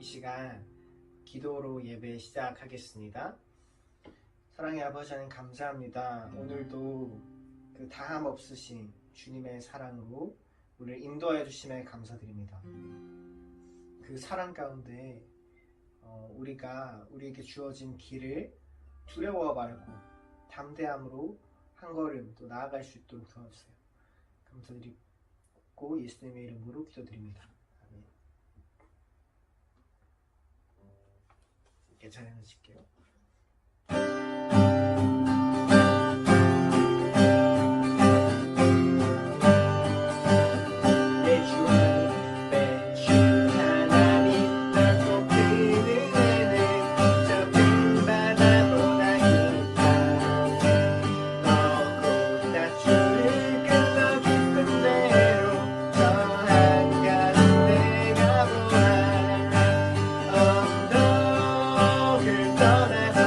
이 시간 기도로 예배 시작하겠습니다. 사랑의 아버지 하나님 감사합니다. 오늘도 그 다함 없으신 주님의 사랑으로 우리를 인도하여 주심에 감사드립니다. 그 사랑 가운데 우리가 우리에게 주어진 길을 두려워 말고 담대함으로 한 걸음 또 나아갈 수 있도록 도와주세요. 감사드리고 예수님의 이름으로 기도드립니다. 아멘. 찬양하실게요. 떠나서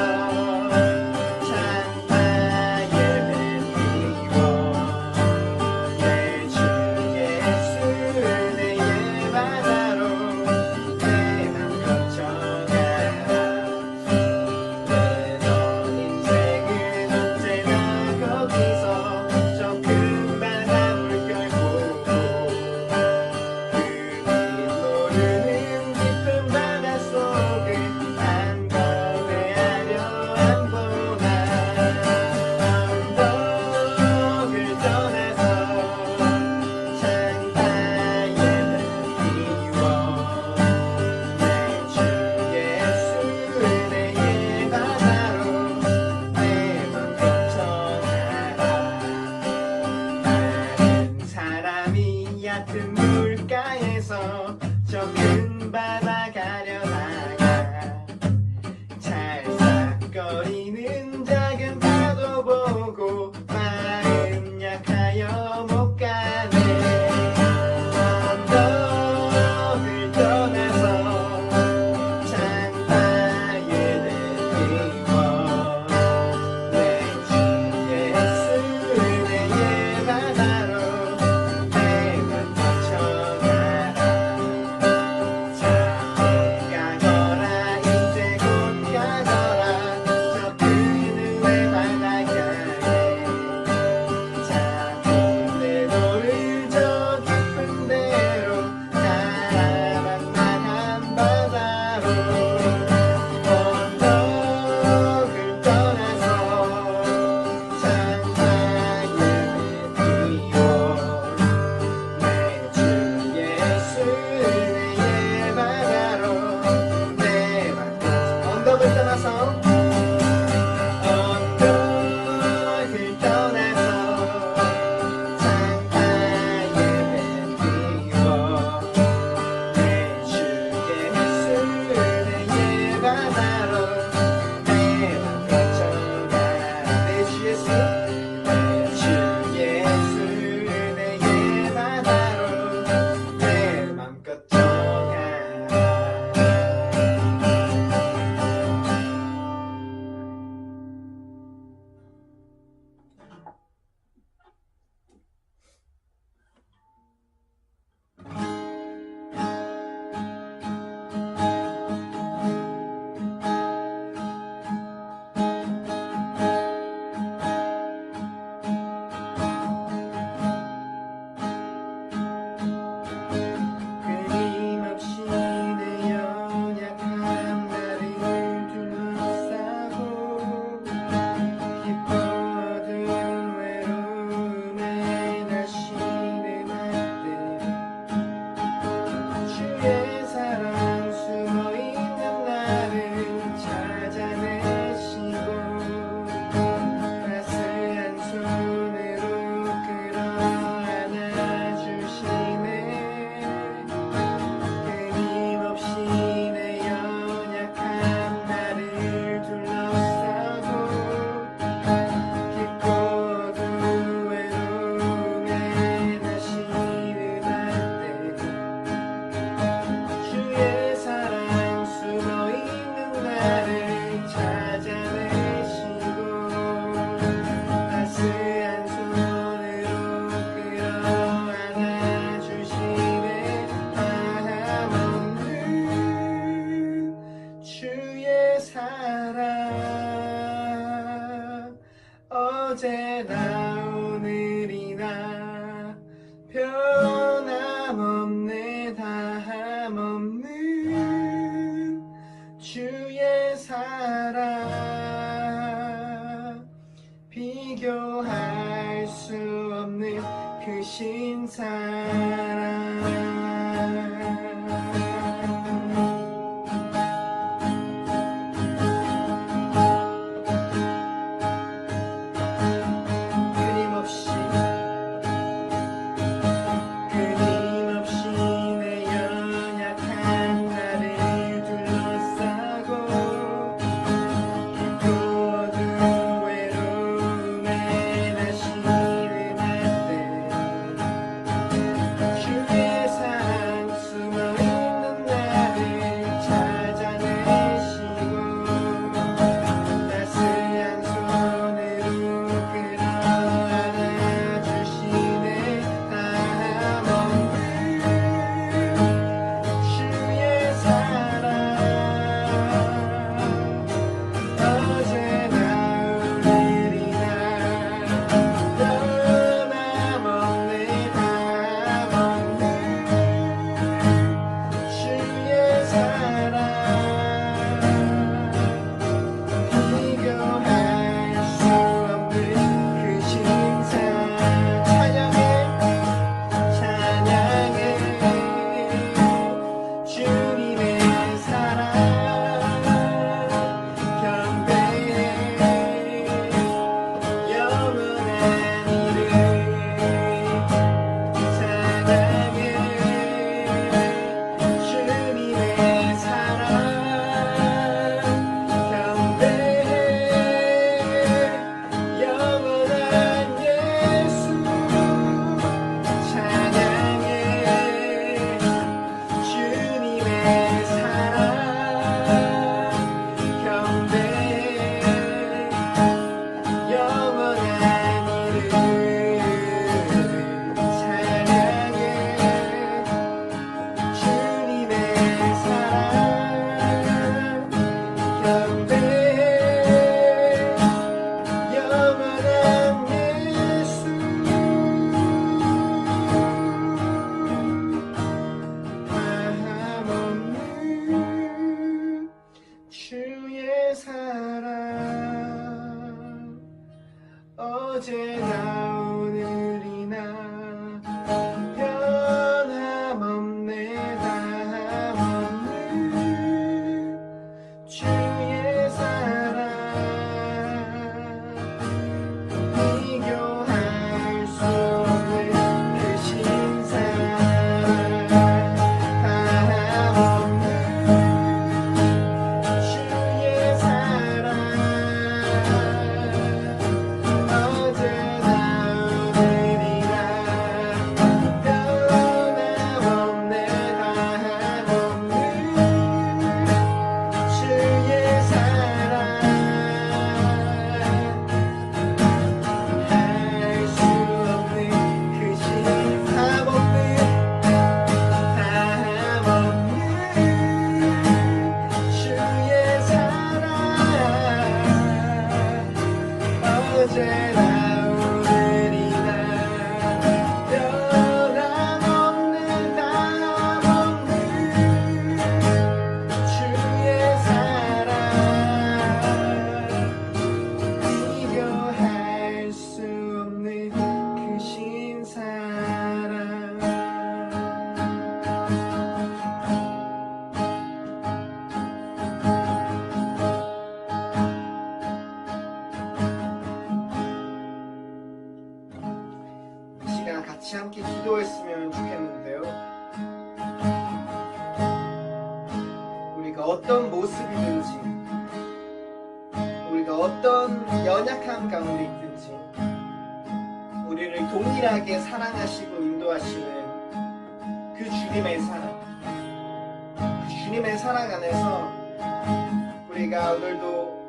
어제나 오늘이나 변함없네 다함없는 주의 사랑 비교할 수 없는 그 신사랑 어제나 오늘이나 변함없네 다함없는 주의 사랑 비교할 수 없는 그 신사랑 다함없는 주의 사랑 어제나 오늘이나 변함없는 다함없는 주의 사랑 비교할 수 없는 그 신사랑 같이 함께 기도했으면 좋겠는데요. 우리가 어떤 모습이든지, 우리가 어떤 연약함 가운데 있든지, 우리를 동일하게 사랑하시고 인도하시는 그 주님의 사랑, 그 주님의 사랑 안에서 우리가 오늘도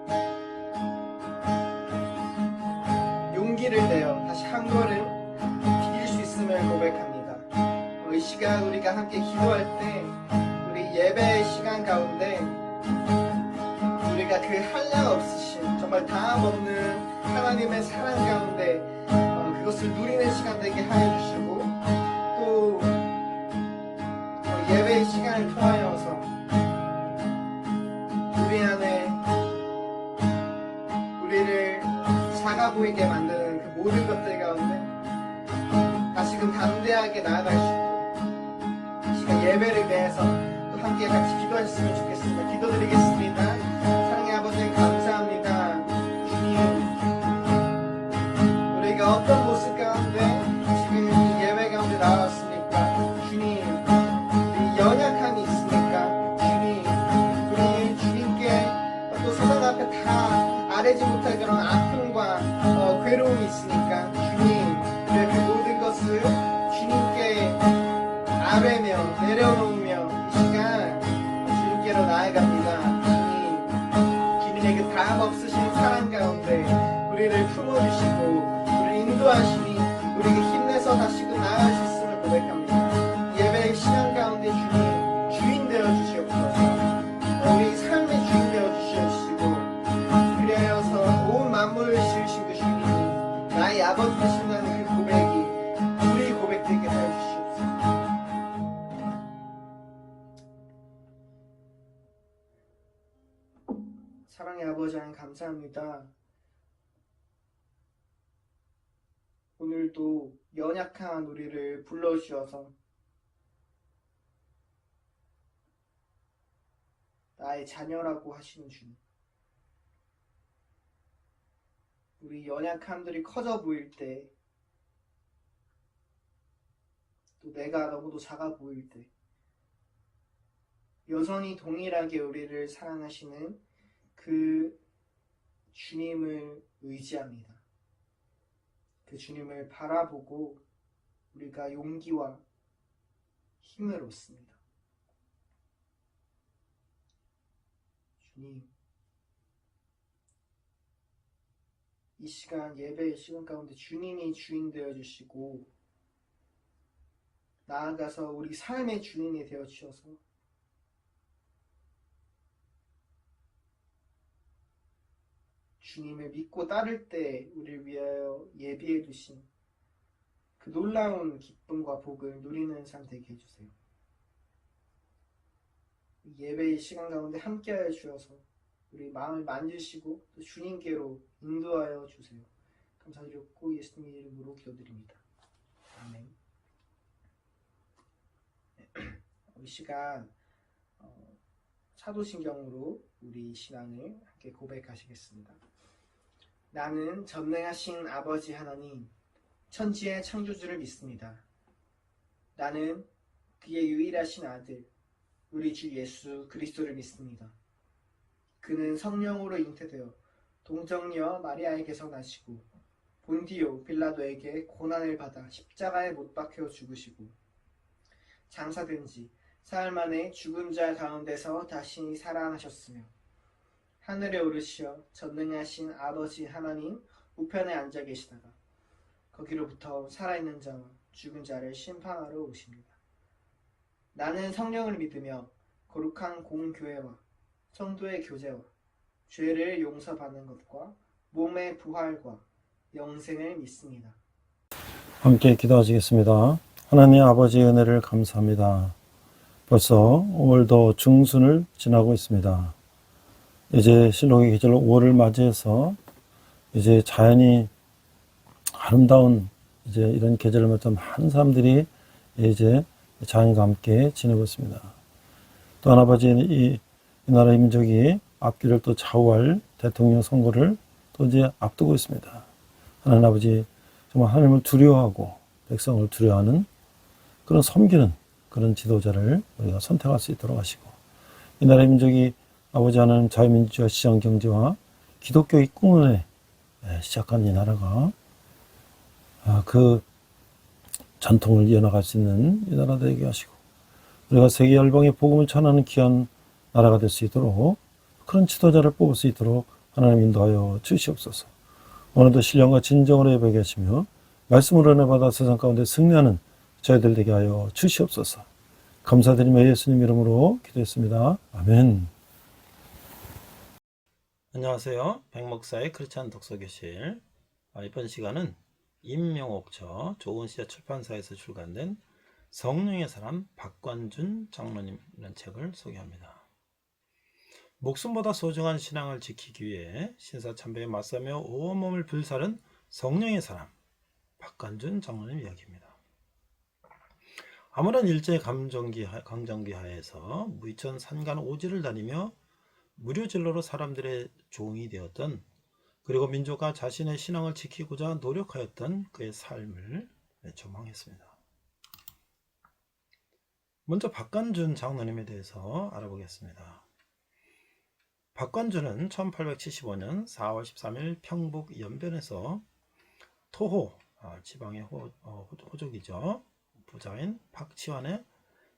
용기를 내어 다시 한 걸음 고백합니다. 이 시간 우리가 함께 기도할 때 우리 예배의 시간 가운데 우리가 우리가 그 한량 없으신 정말 다함 없는 하나님의 사랑 가운데 그것을 누리는 시간 되게 하여 주시고 또 예배의 시간을 통하여서 우리 안에 우리를 작아 보이게 만드는 그 모든 것들 가운데 다시금 담대하게 나아갈 수 있고 이 시간 예배를 위해서 또 함께 같이 기도하셨으면 좋겠습니다. 기도드리겠습니다. 사랑의 아버지 감사합니다. 주님, 우리가 어떤 모습 가운데 지금 이 예배 가운데 나왔습니까? 주님, 우리 연약함이 있습니까? 주님, 우리 주님께 또 세상 앞에 다 아뢰지 못할 그런 아픔과 괴로움이 있으니까 주님, 우리의 그 모든 것을 주님께 아뢰며 내려놓으며 이 시간 주님께로 나아갑니다. 주님, 주님의 그 다함 없으신 사랑 가운데 우리를 품어주시고 우리를 인도하시니 우리에게 힘내서 다시금 나아갈 수 있음을 고백합니다. 예배의 시간 가운데 주님 주인 되어 주시옵소서. 우리 삶의 주인 되어 주시옵시고 그리하여서 온 만물을 지으신 그 주님 나의 아버지 되신다는 그 고백이 우리 고백되게 하여 주시옵소서. 사랑의 아버지 하나님 감사합니다. 오늘도 연약한 우리를 불러주셔서 나의 자녀라고 하시는 주님, 우리 연약함들이 커져 보일 때, 또 내가 너무도 작아 보일 때 여전히 동일하게 우리를 사랑하시는 그 주님을 의지합니다. 그 주님을 바라보고 우리가 용기와 힘을 얻습니다. 주님, 이 시간 예배의 시간 가운데 주님이 주인 되어주시고 나아가서 우리 삶의 주인이 되어주셔서 주님을 믿고 따를 때 우리를 위하여 예비해 두신 그 놀라운 기쁨과 복을 누리는 삶 되게 해주세요. 예배의 시간 가운데 함께하여 주셔서 우리 마음을 만지시고 또 주님께로 인도하여 주세요. 감사드렸고 예수님 이름으로 기도드립니다. 아멘. 이 시간 사도신경으로 우리 신앙을 함께 고백하시겠습니다. 나는 전능하신 아버지 하나님, 천지의 창조주를 믿습니다. 나는 그의 유일하신 아들, 우리 주 예수 그리스도를 믿습니다. 그는 성령으로 잉태되어 동정녀 마리아에게서 나시고 본디오 빌라도에게 고난을 받아 십자가에 못 박혀 죽으시고 장사된 지 사흘 만에 죽은 자 가운데서 다시 살아나셨으며 하늘에 오르시어 전능하신 아버지 하나님 우편에 앉아 계시다가 거기로부터 살아있는 자와 죽은 자를 심판하러 오십니다. 나는 성령을 믿으며 거룩한 공교회와 성도의 교제와 죄를 용서받는 것과 몸의 부활과 영생을 믿습니다. 함께 기도하시겠습니다. 하나님 아버지의 은혜를 감사합니다. 벌써 5월도 중순을 지나고 있습니다. 이제 신록의 계절 5월을 맞이해서 이제 자연이 아름다운 이제 이런 계절을 맞아 많은 사람들이 이제 자연과 함께 지내고 있습니다. 또 하나 아버지 이 나라의 민족이 앞길을 또 좌우할 대통령 선거를 또 이제 앞두고 있습니다. 하나님 아버지 정말 하나님을 두려워하고 백성을 두려워하는 그런 섬기는 그런 지도자를 우리가 선택할 수 있도록 하시고 이 나라의 민족이 아버지 하나님 자유민주주의와 시장경제와 기독교의 꿈을 시작한 이 나라가 그 전통을 이어나갈 수 있는 이 나라 되게 하시고 우리가 세계 열방의 복음을 전하는 귀한 나라가 될 수 있도록 그런 지도자를 뽑을 수 있도록 하나님 인도하여 주시옵소서. 오늘도 신령과 진정으로 예배하게 하시며 말씀으로 은혜 받아 세상 가운데 승리하는 저희들 되게 하여 주시옵소서. 감사드리며 예수님 이름으로 기도했습니다. 아멘. 안녕하세요. 백목사의 크리스찬 독서교실. 이번 시간은 임명옥저 좋은시대 출판사에서 출간된 성령의 사람 박관준 장로님이라는 책을 소개합니다. 목숨보다 소중한 신앙을 지키기 위해 신사참배에 맞서며 온몸을 불사른 성령의 사람 박관준 장로님 이야기입니다. 아무런 일제의 강점기 하에서 무이천 산간 오지를 다니며 무료 진로로 사람들의 종이 되었던, 그리고 민족과 자신의 신앙을 지키고자 노력하였던 그의 삶을 조망했습니다. 먼저 박관준 장로님에 대해서 알아보겠습니다. 박관준은 1875년 4월 13일 평북 연변에서 토호, 지방의 호족이죠. 부자인 박치환의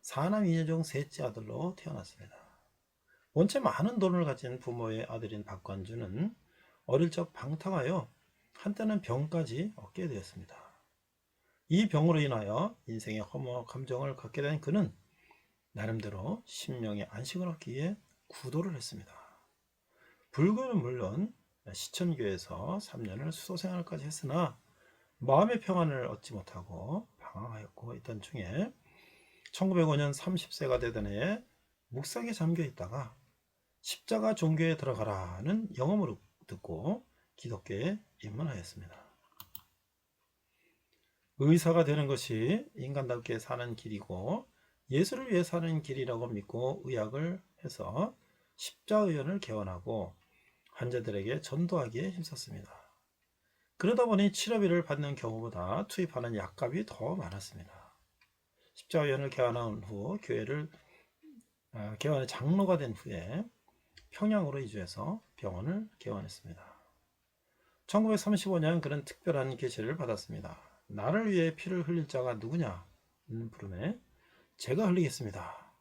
사남 2녀 중 셋째 아들로 태어났습니다. 원체 많은 돈을 가진 부모의 아들인 박관준은 어릴 적 방탕하여 한때는 병까지 얻게 되었습니다. 이 병으로 인하여 인생의 허무 감정을 갖게 된 그는 나름대로 심령의 안식을 얻기 위해 구도를 했습니다. 불교는 물론 시천교에서 3년을 수도생활까지 했으나 마음의 평안을 얻지 못하고 방황하였고 있던 중에 1905년 30세가 되던 해에 묵상에 잠겨 있다가 십자가 종교에 들어가라는 영험을 듣고 기독교에 입문하였습니다. 의사가 되는 것이 인간답게 사는 길이고 예수를 위해 사는 길이라고 믿고 의학을 해서 십자의원을 개원하고 환자들에게 전도하기에 힘썼습니다. 그러다 보니 치료비를 받는 경우보다 투입하는 약값이 더 많았습니다. 십자의원을 개원한 후 개원의 장로가 된 후에 평양으로 이주해서 병원을 개원했습니다. 1935년 그는 특별한 계시를 받았습니다. 나를 위해 피를 흘릴 자가 누구냐? 부름에 제가 흘리겠습니다.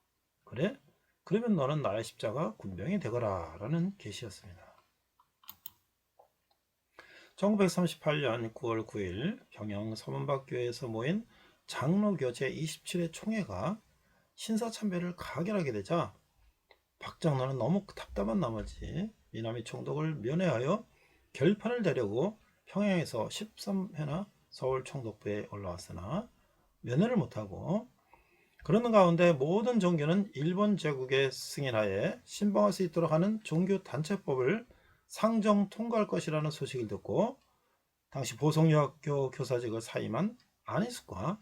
그래? 그러면 너는 나의 십자가 군병이 되거라 라는 계시였습니다. 1938년 9월 9일 평양 서문박교회에서 모인 장로교 제27회 총회가 신사참배를 가결하게 되자 박 장로는 너무 답답한 나머지 미남이 총독을 면회하여 결판을 내려고 평양에서 13회나 서울 총독부에 올라왔으나 면회를 못하고, 그러는 가운데 모든 종교는 일본 제국의 승인하에 신방할 수 있도록 하는 종교단체법을 상정 통과할 것이라는 소식을 듣고 당시 보성여학교 교사직을 사임한 안희숙과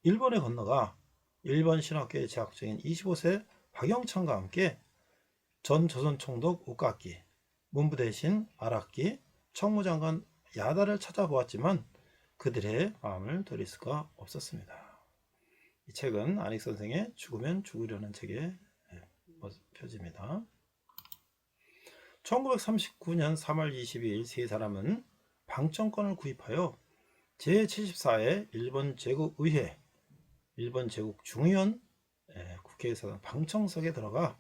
일본에 건너가 일본 신학교에 재학 중인 25세 박영창과 함께 전 조선 총독 오카키, 문부 대신 아라키, 청무장관 야다를 찾아보았지만 그들의 마음을 돌릴 수가 없었습니다. 이 책은 안익 선생의 죽으면 죽으려는 책의 표지입니다. 1939년 3월 22일 세 사람은 방청권을 구입하여 제74회 일본 제국의회, 일본 제국 중의원 국회의사당 방청석에 들어가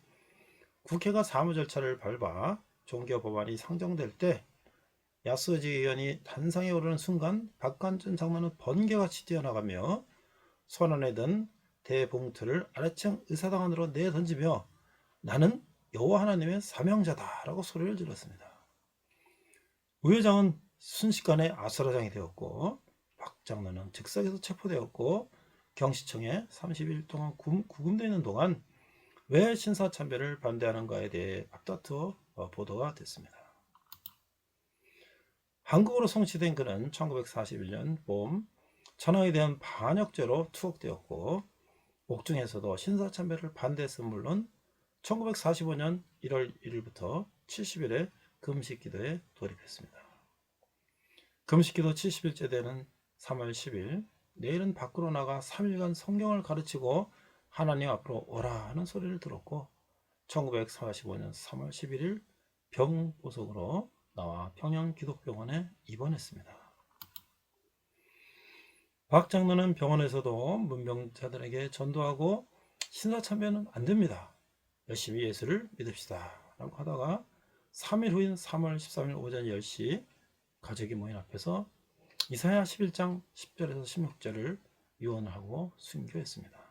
국회가 사무 절차를 밟아 종교 법안이 상정될 때 야스지 의원이 단상에 오르는 순간 박관준 장로는 번개같이 뛰어나가며 손안에 든 대봉투를 아래층 의사당 안으로 내던지며 나는 여호와 하나님의 사명자다라고 소리를 질렀습니다. 의회장은 순식간에 아수라장이 되었고 박 장로는 즉석에서 체포되었고 경시청에 30일 동안 구금되어 있는 동안 왜 신사참배를 반대하는가에 대해 앞다투어 보도가 됐습니다. 한국으로 송치된 그는 1941년 봄 천황에 대한 반역죄로 투옥되었고 옥중에서도 신사참배를 반대했음은 물론 1945년 1월 1일부터 70일에 금식기도에 돌입했습니다. 금식기도 70일째 되는 3월 10일 내일은 밖으로 나가 3일간 성경을 가르치고 하나님 앞으로 오라 하는 소리를 들었고 1945년 3월 11일 병보석으로 나와 평양 기독병원에 입원했습니다. 박 장로는 병원에서도 문병자들에게 전도하고 신사참배는 안 됩니다. 열심히 예수를 믿읍시다 라고 하다가 3일 후인 3월 13일 오전 10시 가족이 모인 앞에서 이사야 11장 10절에서 16절을 유언하고 순교했습니다.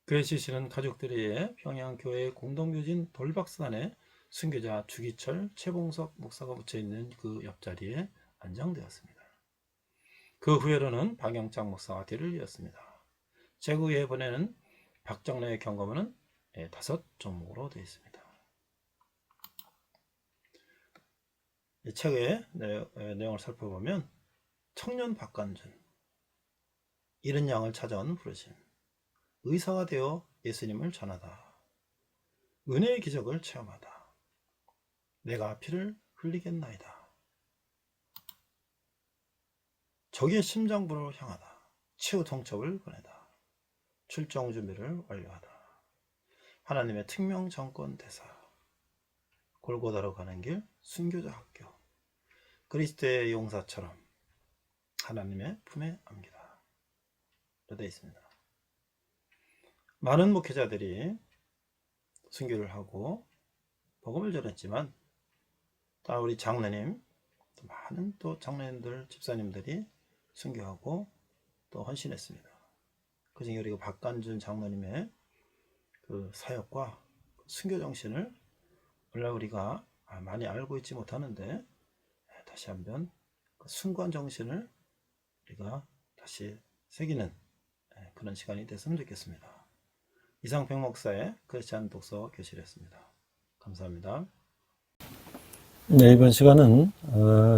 그의 시신은 가족들이 평양교회 공동묘진 돌박스단에 순교자 주기철, 최봉석 목사가 붙여있는 그 옆자리에 안장되었습니다. 그 후회로는 박영창 목사와 뒤를 이었습니다. 제구 예번에는 박정래의 경고문은 5종목으로 되어 있습니다. 이 책의 내용을 살펴보면 청년 박관준, 잃은 양을 찾아온 부르심, 의사가 되어 예수님을 전하다, 은혜의 기적을 체험하다, 내가 피를 흘리겠나이다, 적의 심장부를 향하다, 최후 통첩을 보내다, 출정 준비를 완료하다, 하나님의 특명 정권 대사, 골고다로 가는 길, 순교자 학교, 그리스도의 용사처럼 하나님의 품에 안기다 되어 있습니다. 많은 목회자들이 순교를 하고 복음을 전했지만 또 우리 장로님, 또 많은 또 장로님들, 집사님들이 순교하고 또 헌신했습니다. 그중에 우리 박관준 장로님의 그 사역과 순교 정신을 원래 우리가 많이 알고 있지 못하는데 다시 한번 그 순관 정신을 우리가 다시 새기는 그런 시간이 됐으면 좋겠습니다. 이상평 목사의 크리스찬 독서 교실이었습니다. 감사합니다. 네, 이번 시간은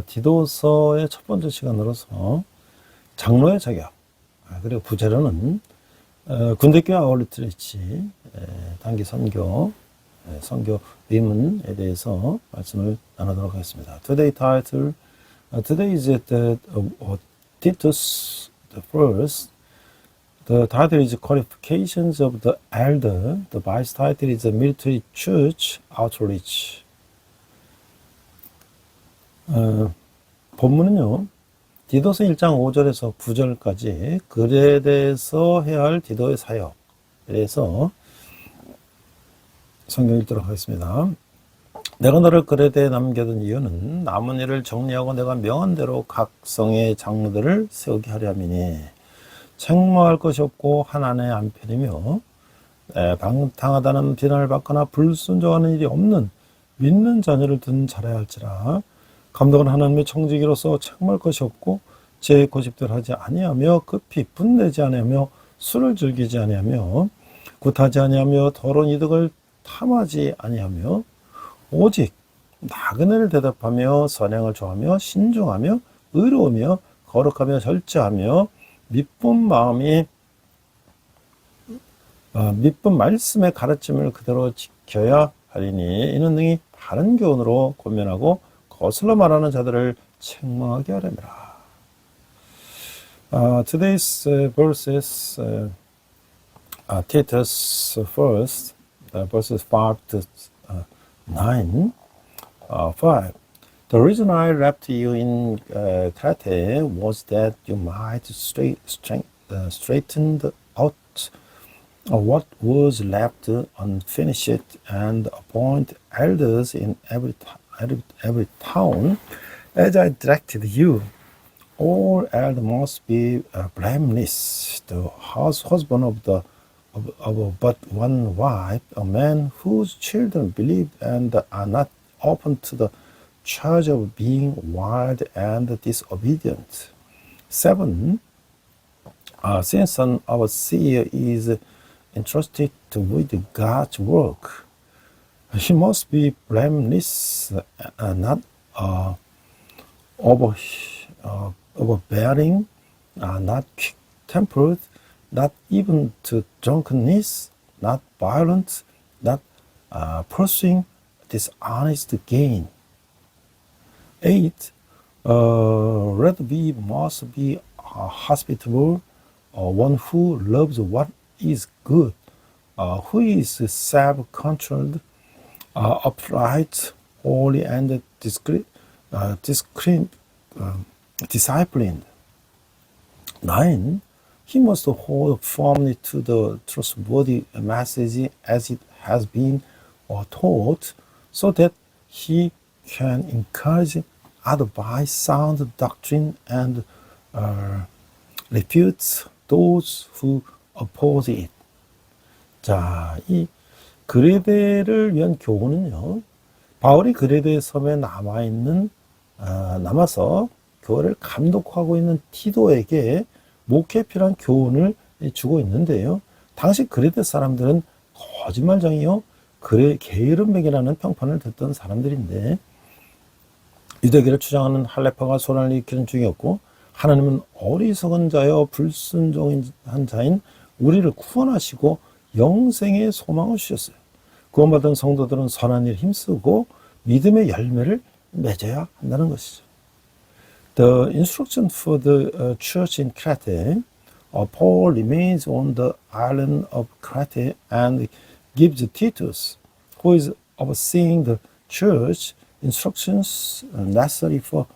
디도서의 첫 번째 시간으로서 장로의 자격, 그리고 부제로는 군대교회 아울리트리치 단기 선교 의문에 대해서 말씀을 나누도록 하겠습니다. Today title, today is Titus the first. The title is Qualifications of the Elder. The vice title is Military Church Outreach. 본문은요, 디도서 1장 5절에서 9절까지 글에 대해서 해야 할 디도의 사역에 대해서 성경 읽도록 하겠습니다. 내가 너를 글에 대해 남겨둔 이유는 남은 일을 정리하고 내가 명한 대로 각 성의 장로들을 세우게 하려 함이니 책망할 것이 없고 하나님의 안편이며 방탕하다는 비난을 받거나 불순종하는 일이 없는 믿는 자녀를 둔 자라야 할지라. 감독은 하나님의 청지기로서 책망할 것이 없고 제 고집대로 하지 아니하며 급히 분내지 아니하며 술을 즐기지 아니하며 굿하지 아니하며 더러운 이득을 탐하지 아니하며 오직 나그네를 대답하며 선행을 좋아하며 신중하며 의로우며 거룩하며 절제하며 미쁜 말씀의 가르침을 그대로 지켜야 하리니 이는 능히 바른 교훈으로 권면하고 거슬러 말하는 자들을 책망하게 하려니라. Today's verses, Titus first, verses 5 to 9. 5. The reason I left you in Crete was that you might straighten out what was left unfinished and appoint elders in every town, as I directed you. All elders must be blameless, the husband of but one wife, a man whose children believe and are not open to the charge of being wild and disobedient. 7. Since an overseer is entrusted with God's work, he must be blameless, not overbearing, not quick-tempered, not even to drunkenness, not violent, not pursuing dishonest gain. 8. Rather we must be hospitable, one who loves what is good, who is self-controlled, upright, holy, and disciplined. 9. He must hold firmly to the trustworthy message as it has been taught, so that he can encourage others by sound doctrine and refute those who oppose it. 자, 이 그레데를 위한 교훈은요, 바울이 그레데 섬에 남아서 교회를 감독하고 있는 티도에게 목회에 필요한 교훈을 주고 있는데요. 당시 그레데 사람들은 거짓말쟁이요, 게으름뱅이라는 평판을 듣던 사람들인데, 유대교를 주장하는 할레파가 소란을 일으키는 중이었고, 하나님은 어리석은 자여 불순종한 자인 우리를 구원하시고 영생의 소망을 주셨어요. 구원받은 성도들은 선한 일에 힘쓰고 믿음의 열매를 맺어야 한다는 것이죠. The instruction for the church in Crete, Paul remains on the island of Crete and gives Titus, who is overseeing the church, instructions necessary for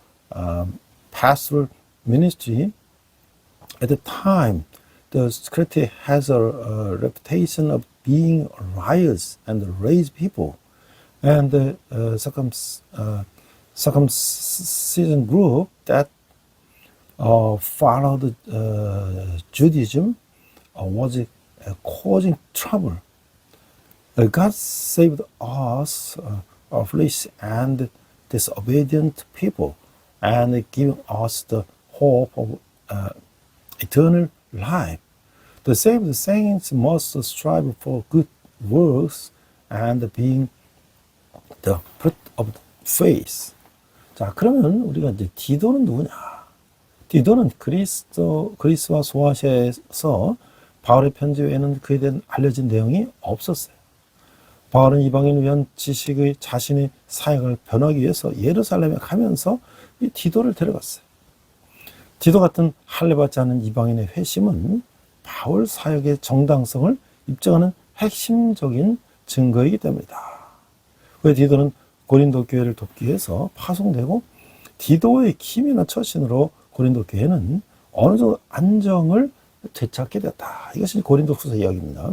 pastoral ministry. At the time, the Crete has a reputation of being riotous and raise people, and the circumcision group that followed Judaism was causing trouble. God saved us, foolish and disobedient people, and giving us the hope of eternal life. The saved saints must strive for good works and being the fruit of faith. 자, 그러면 우리가 이제 디도는 누구냐? 디도는 그리스와 소아시아에서 바울의 편지 외에는 그에 대한 알려진 내용이 없었어요. 바울은 이방인을 위한 지식의 자신의 사역을 변하기 위해서 예루살렘에 가면서 이 디도를 데려갔어요. 디도 같은 할례받지 않은 이방인의 회심은 바울 사역의 정당성을 입증하는 핵심적인 증거이기 때문이다. 왜 디도는 고린도 교회를 돕기 위해서 파송되고, 디도의 기민한 처신으로 고린도 교회는 어느 정도 안정을 되찾게 되었다. 이것이 고린도후서 이야기입니다.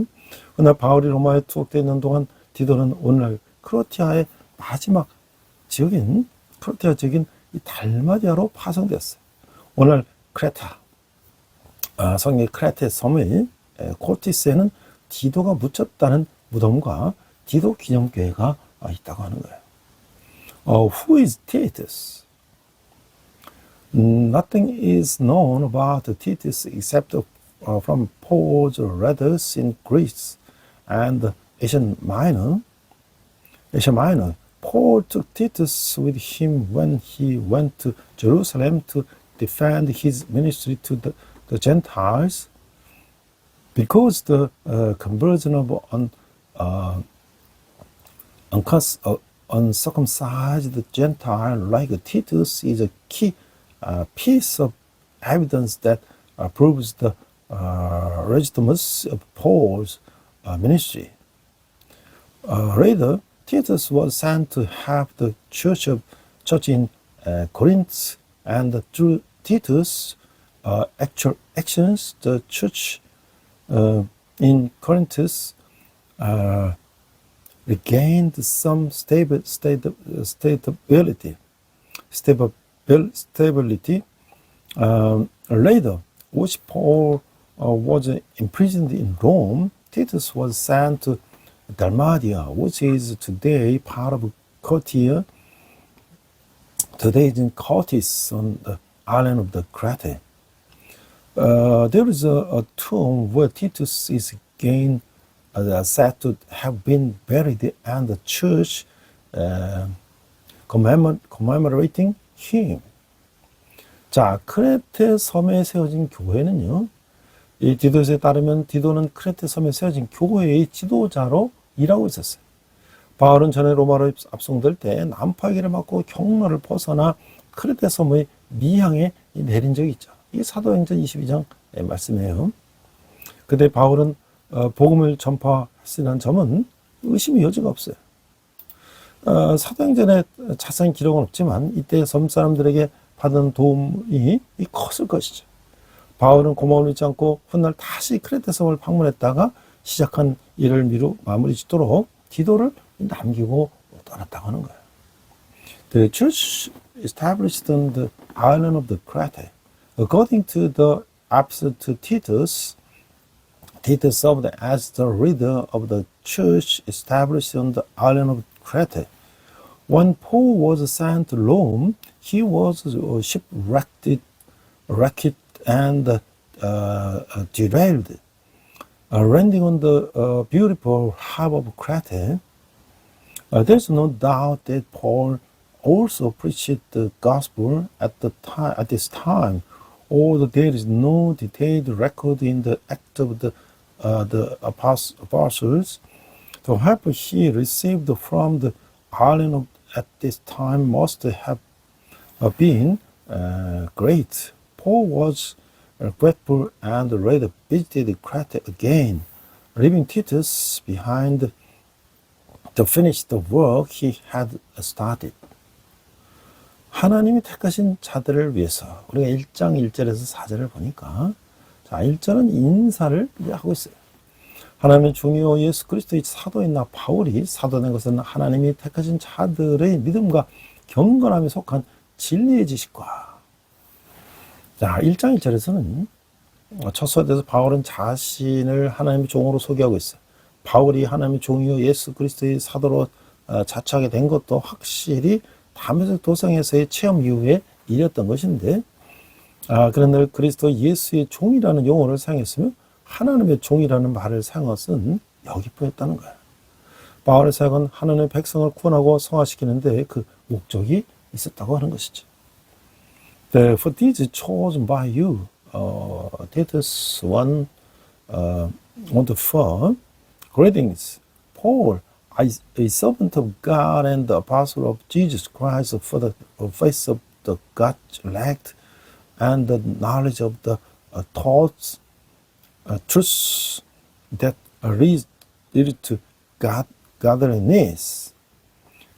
그러나 바울이 로마에 투옥되어 있는 동안 디도는 오늘날 크로티아의 마지막 지역인 크로티아 지역인 이 달마디아로 파송되었어요. 오늘 크레타, 성의 크레테 섬의 코티스에는 디도가 묻혔다는 무덤과 디도 기념교회가 있다고 하는 거예요. Who is Titus? Nothing is known about Titus except from Paul's letters in Greece and Asia Minor. Paul took Titus with him when he went to Jerusalem to defend his ministry to the Gentiles, because the conversion of uncircumcised Gentile like Titus is a key piece of evidence that proves the legitimacy of Paul's ministry. Later, Titus was sent to help the church in Corinth, and through Titus' actual actions, the church in Corinth regained some stability. Later, which Paul was imprisoned in Rome, Titus was sent to Dalmatia, which is today part of Cotia. Today is in Cotys on the island of the Crete. There is a tomb where Titus is again said to have been buried, and the church commemorating him. 자, 크레테 섬에 세워진 교회는요, 이 디도서에 따르면 디도는 크레테 섬에 세워진 교회의 지도자로 일하고 있었어요. 바울은 전에 로마로 압송될 때 난파기를 맞고 경로를 벗어나 크레테 섬의 미항에 내린 적이 있죠. 이게 사도행전 22장 말씀이에요. 그때 바울은 복음을 전파했으라는 점은 의심의 여지가 없어요. 사도행전에 자세한 기록은 없지만 이때 섬 사람들에게 받은 도움이 컸을 것이죠. 바울은 고마움을 잊지 않고 훗날 다시 크레테 섬을 방문했다가 시작한 일을 마무리 짓도록 디도를 남기고 떠났다고 하는 거예요. The church established on the island of the Crete. According to the epistle to Titus, Titus served as the leader of the church established on the island of Crete. When Paul was sent to Rome, he was shipwrecked and derailed, landing on the beautiful harbor of Crete. There's no doubt that Paul also preached the gospel at this time, although there is no detailed record in the Acts of the apostles. The help he received from the island at this time must have been great. Paul was grateful and later visited Crete again, leaving Titus behind to finish the work he had started. 하나님이 택하신 자들을 위해서 우리가 1장 1절에서 4절을 보니까 자 1절은 인사를 하고 있어요. 하나님의 종이요 예수 그리스도의 사도인 나 바울이 사도된 것은 하나님이 택하신 자들의 믿음과 경건함에 속한 진리의 지식과 자 1장 1절에서는 첫 소대에서 바울은 자신을 하나님의 종으로 소개하고 있어요. 바울이 하나님의 종이요 예수 그리스도의 사도로 자처하게 된 것도 확실히 다메섹 도상에서의 체험 이후에 일이었던 것인데 그런데 그리스도 예수의 종이라는 용어를 사용했으며 하나님의 종이라는 말을 사용한 것은 여기뿐이었다는 거예요. 바울의 사역은 하나님의 백성을 구원하고 성화시키는데 그 목적이 있었다고 하는 것이죠. For these chosen by you, Titus 1, 1-4, greetings, Paul, a servant of God and the apostle of Jesus Christ for the faith of the God's elect and the knowledge of the thoughts, truths that lead to godliness.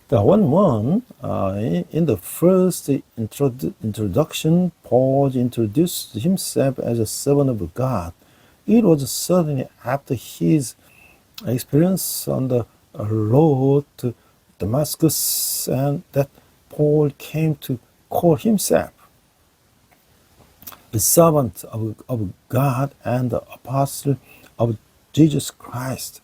The in the first introduction, Paul introduced himself as a servant of God. It was certainly after his experience on the road to Damascus and that Paul came to call himself a servant of God and the apostle of Jesus Christ.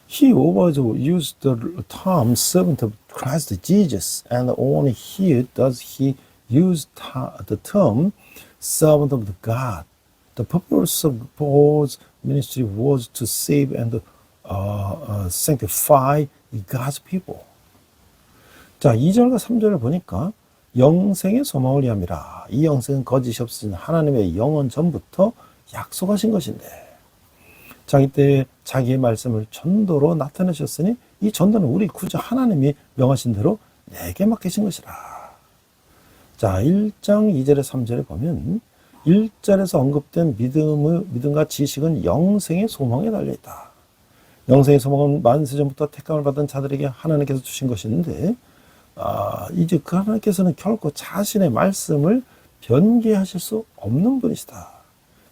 He always used the term servant of Christ Jesus, and only here does he use the term servant of God. The purpose of Paul's ministry was to save and sanctify God's people. 자, 2절과 3절을 보니까 영생의 소망을 위함이라. 이 영생은 거짓이 없으신 하나님의 영원 전부터 약속하신 것인데 자기 때에 자기의 말씀을 전도로 나타내셨으니 이 전도는 우리 구주 하나님이 명하신 대로 내게 맡기신 것이라. 자, 1장 2절에 3절에 보면 1절에서 언급된 믿음과 지식은 영생의 소망에 달려있다. 영생의 소망은 만세전부터 택감을 받은 자들에게 하나님께서 주신 것인데 이제 그 하나님께서는 결코 자신의 말씀을 변개하실 수 없는 분이시다.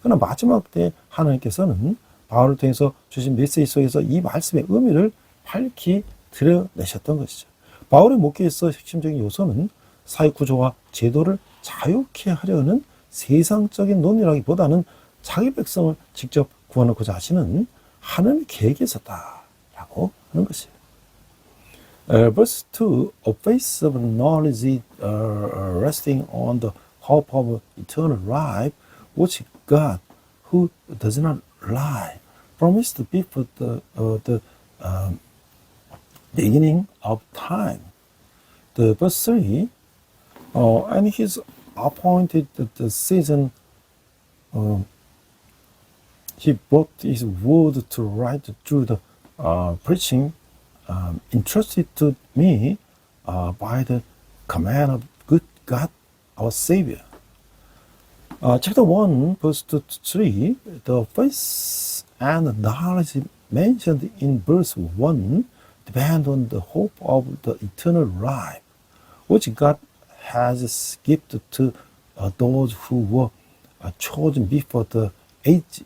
그러나 마지막 때 하나님께서는 바울을 통해서 주신 메시지 속에서 이 말씀의 의미를 밝히 드러내셨던 것이죠. 바울의 목회에서 핵심적인 요소는 사회 구조와 제도를 자유케 하려는 세상적인 논의라기보다는 자기 백성을 직접 구원하고자 하시는 하나님의 계획이 있었다라고 하는 것이에요. Verse 2, a face of knowledge resting on the hope of eternal life, which God, who does not lie, promised before the beginning of time. The verse 3, and he's appointed the season, he brought his word to write through the preaching entrusted to me by the command of good God, our Savior. Chapter 1, verse 2 to 3, the faith and knowledge mentioned in verse 1 depend on the hope of the eternal life, which God has given to those who were chosen before the ages.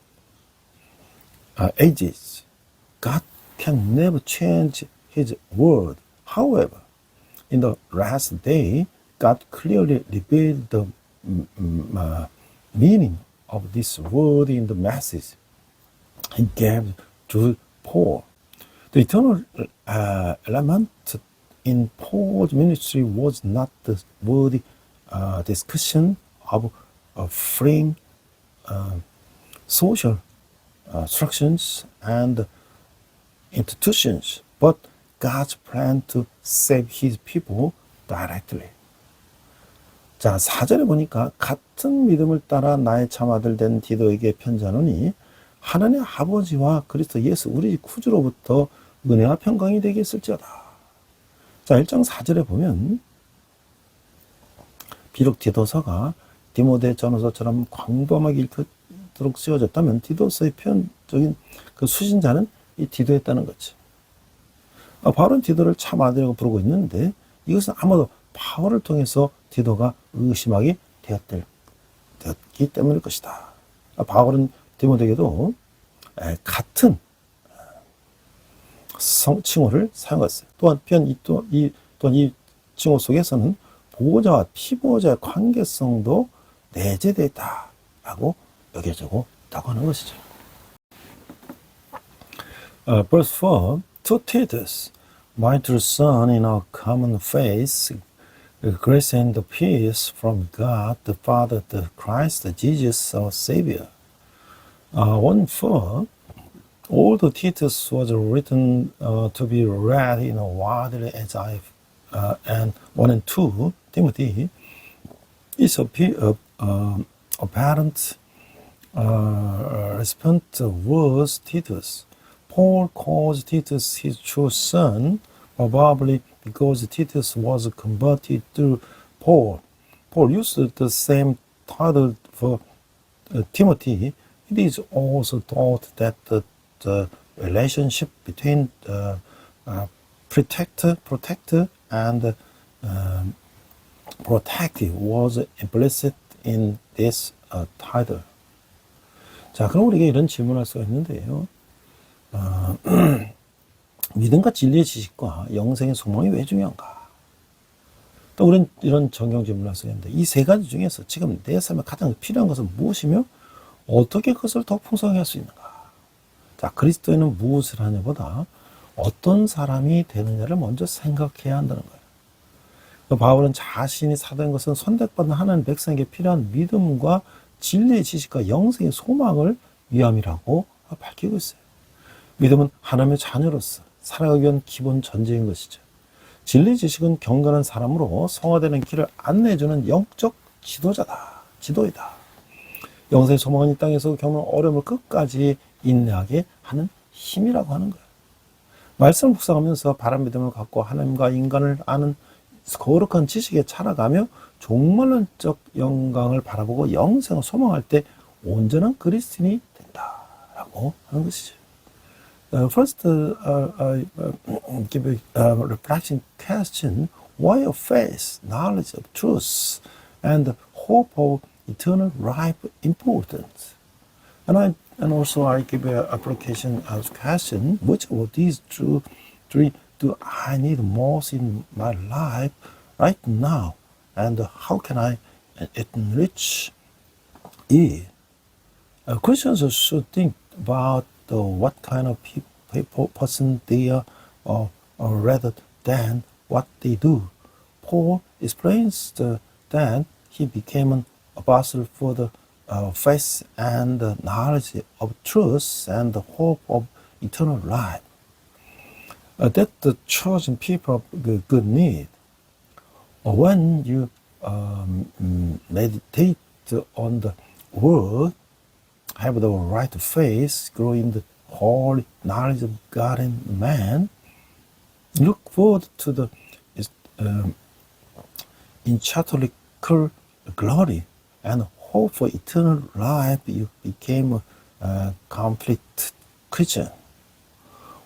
God can never change His word. However, in the last day, God clearly revealed the meaning of this word in the message He gave to Paul. The eternal element in Paul's ministry was not the worthy discussion of freeing social structures and institutions, but God's plan to save His people directly. 자, 4절에 보니까 같은 믿음을 따라 나의 참 아들 된 디도에게 편지하노니 하나님 아버지와 그리스도 예수 우리 구주로부터 은혜와 평강이 되게 했을지어다. 자, 1장 4절에 보면 비록 디도서가 디모데 전후서처럼 광범하게 읽히도록 쓰여졌다면 디도서의 표현적인 그 수신자는 이 디도였다는 거지. 바울은 디도를 참 아들이라고 부르고 있는데 이것은 아마도 바울을 통해서 디도가 의심하게 되었기 때문일 것이다. 바울은 디모데에게도 같은 칭호를 사용했어요. 또한 이 칭호 속에서는 보호자와 피보호자의 관계성도 내재되어 있다라고 여겨지고 있다고 하는 것이죠. Verse 4, to Titus, my true son in our common faith, grace and peace from God the Father, the Christ, Jesus our Savior. 1:4, although Titus was written to be read in a widely as I and 1 and 2, Timothy is apparent response was Titus. Paul calls Titus his true son, probably because Titus was converted through Paul. Paul used the same title for Timothy. It is also thought that the relationship between protector and protected was implicit in this title. 자, 그럼 우리가 이런 질문을 할 수가 있는데요. 믿음과 진리의 지식과 영생의 소망이 왜 중요한가? 또 우리는 이런 정경 질문을 할 수가 있는데 이 세 가지 중에서 지금 내 삶에 가장 필요한 것은 무엇이며 어떻게 그것을 더 풍성하게 할 수 있는가? 자, 그리스도인은 무엇을 하냐보다 어떤 사람이 되느냐를 먼저 생각해야 한다는 거예요. 바울은 자신이 사도인 것은 선택받은 하나님 백성에게 필요한 믿음과 진리의 지식과 영생의 소망을 위함이라고 밝히고 있어요. 믿음은 하나님의 자녀로서 살아가기 위한 기본 전제인 것이죠. 진리 지식은 경건한 사람으로 성화되는 길을 안내해주는 영적 지도이다. 영생의 소망은 이 땅에서 겪는 어려움을 끝까지 인내하게 하는 힘이라고 하는 거예요. 말씀을 묵상하면서 바른 믿음을 갖고 하나님과 인간을 아는 거룩한 지식에 자라가며 종말론적 영광을 바라보고 영생을 소망할 때 온전한 그리스도인이 된다라고 하는 것이죠. First, I give a reflection question: why of faith, knowledge of truth, and hope of eternal life important? And also I give a application as question: which of these three do I need most in my life right now, and how can I enrich it? Christians should think about what kind of person they are, rather than what they do. Paul explains that he became an apostle for the faith and the knowledge of truth and the hope of eternal life. That the chosen people of good need. When you meditate on the word, have the right faith, grow in the holy knowledge of God and man, look forward to the eschatological glory and hope for eternal life, you became a complete Christian.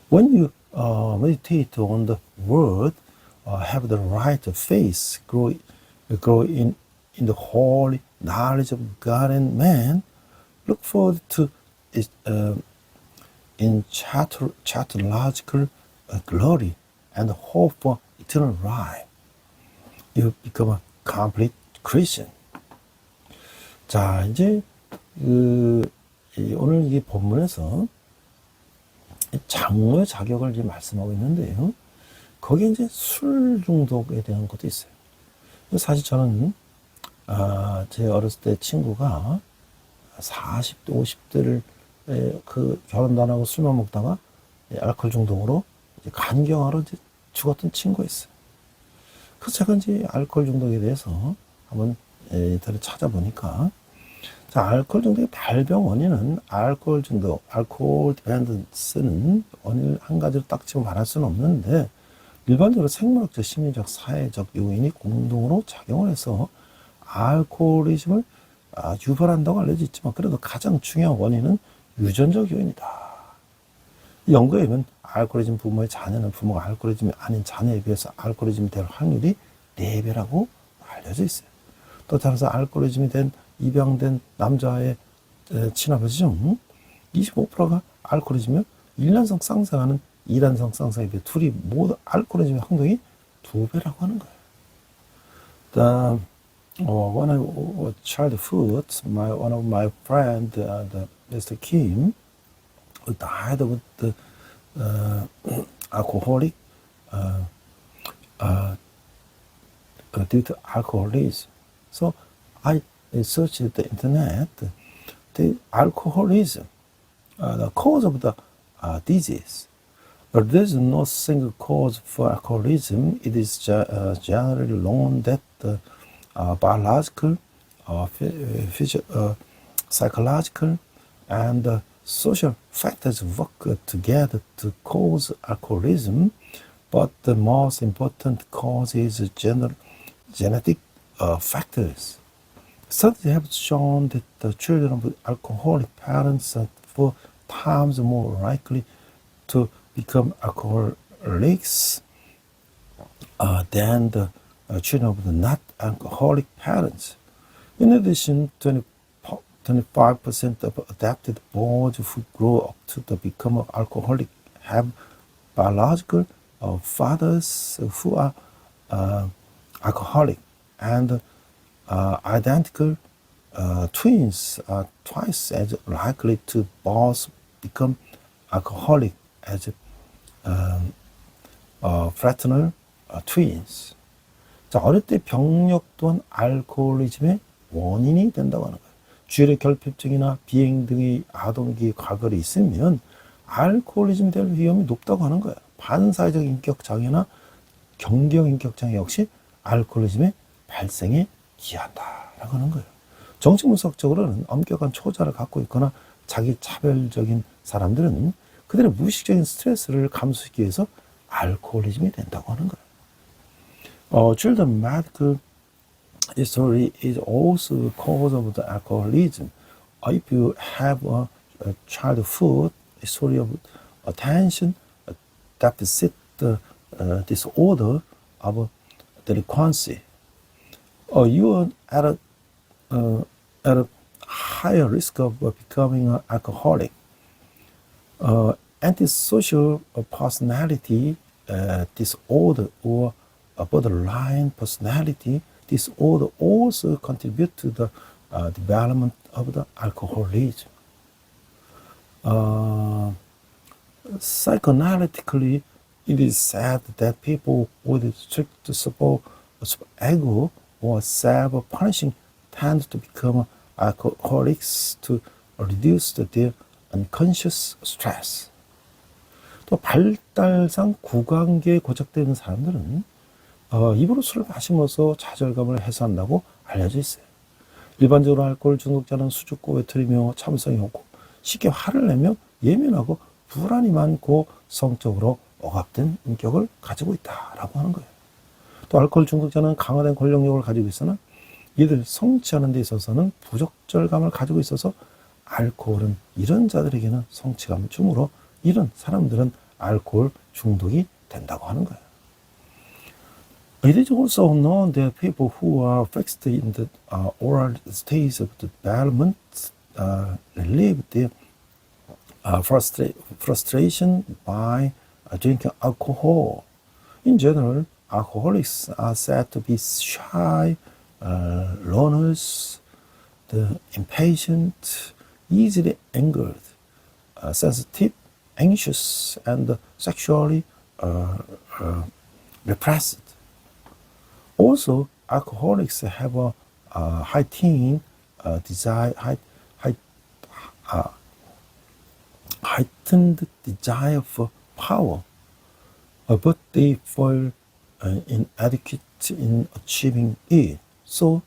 When you meditate on the word, have the right faith, grow in the holy knowledge of God and man, look forward to eschatological glory and hope for eternal life. You become a complete Christian. 자, 이제 오늘 이 본문에서 장로의 자격을 이제 말씀하고 있는데요. 거기에 이제 술 중독에 대한 것도 있어요. 사실 저는 제 어렸을 때 친구가 40대, 50대를 그 결혼도 안 하고 술만 먹다가 알코올 중독으로 이제 간경화로 이제 죽었던 친구가 있어요. 그래서 제가 이제 알코올 중독에 대해서 한번 인터넷 찾아보니까, 자, 알코올 중독의 발병 원인은 알코올 중독, 알코올 디펜던스는 원인을 한 가지로 딱 집어 말할 수는 없는데, 일반적으로 생물학적, 심리적, 사회적 요인이 공동으로 작용을 해서 알코올리즘을 유발한다고 알려져 있지만, 그래도 가장 중요한 원인은 유전적 요인이다. 이 연구에 의하면 알코올리즘 부모의 자녀는 부모가 알코올리즘이 아닌 자녀에 비해서 알코올리즘이 될 확률이 4배라고 알려져 있어요. 또 따라서 알코올리즘이 된 입양된 남자의 친아버지 중 25%가 알코올리즘이며 1년성 쌍생아는 2년성 쌍생아에 비해 둘이 모두 알코올리즘의 항동이 2배라고 하는 거예요. When I was childhood, one of my friend, the Mr. Kim, died of the alcoholic due to alcoholism. So I searched the internet, the alcoholism, the cause of the disease. But there is no single cause for alcoholism. It is generally known that the biological, psychological, and social factors work together to cause alcoholism, but the most important cause is genetic factors. Studies have shown that the children of alcoholic parents are 4 times more likely to become alcoholics than the children of the not alcoholic parents. In addition, 25% of adopted boys who grow up to become alcoholic have biological fathers who are alcoholic, and identical twins are twice as likely to both become alcoholic as fraternal twins. 자, 어릴 때 병력 또한 알코올리즘의 원인이 된다고 하는 거예요. 주혈의 결핍증이나 비행 등의 아동기 과거에 있으면 알코올리즘 될 위험이 높다고 하는 거예요. 반사회적 인격장애나 경경 인격장애 역시 알코올리즘의 발생에 기여한다라고 하는 거예요. 정신분석적으로는 엄격한 초자를 갖고 있거나 자기 차별적인 사람들은 그들의 무의식적인 스트레스를 감수하기 위해서 알코올리즘이 된다고 하는 거예요. Children's medical history is also the cause of the alcoholism. If you have a childhood history of attention deficit disorder of delinquency, you are at a higher risk of becoming an alcoholic. Antisocial personality disorder or borderline personality disorder also contribute to the development of the alcoholism. Psychoanalytically, it is said that people with strict ego or self-punishing tend to become alcoholics to reduce their unconscious stress. 또 발달상 구강계에 고착되는 사람들은 입으로 술을 마시면서 좌절감을 해소한다고 알려져 있어요. 일반적으로 알코올 중독자는 수줍고 외톨이며 참성이 없고 쉽게 화를 내며 예민하고 불안이 많고 성적으로 억압된 인격을 가지고 있다라고 하는 거예요. 또 알코올 중독자는 강화된 권력력을 가지고 있으나 이들 성취하는 데 있어서는 부적절감을 가지고 있어서 알코올은 이런 자들에게는 성취감을 주므로 이런 사람들은 알코올 중독이 된다고 하는 거예요. It is also known that people who are fixed in the oral stage of development relieve their frustration by drinking alcohol. In general, alcoholics are said to be shy, loners, impatient, easily angered, sensitive, anxious, and sexually repressed. Also, alcoholics have a heightened heightened desire for power, but they fall inadequate in achieving it. So,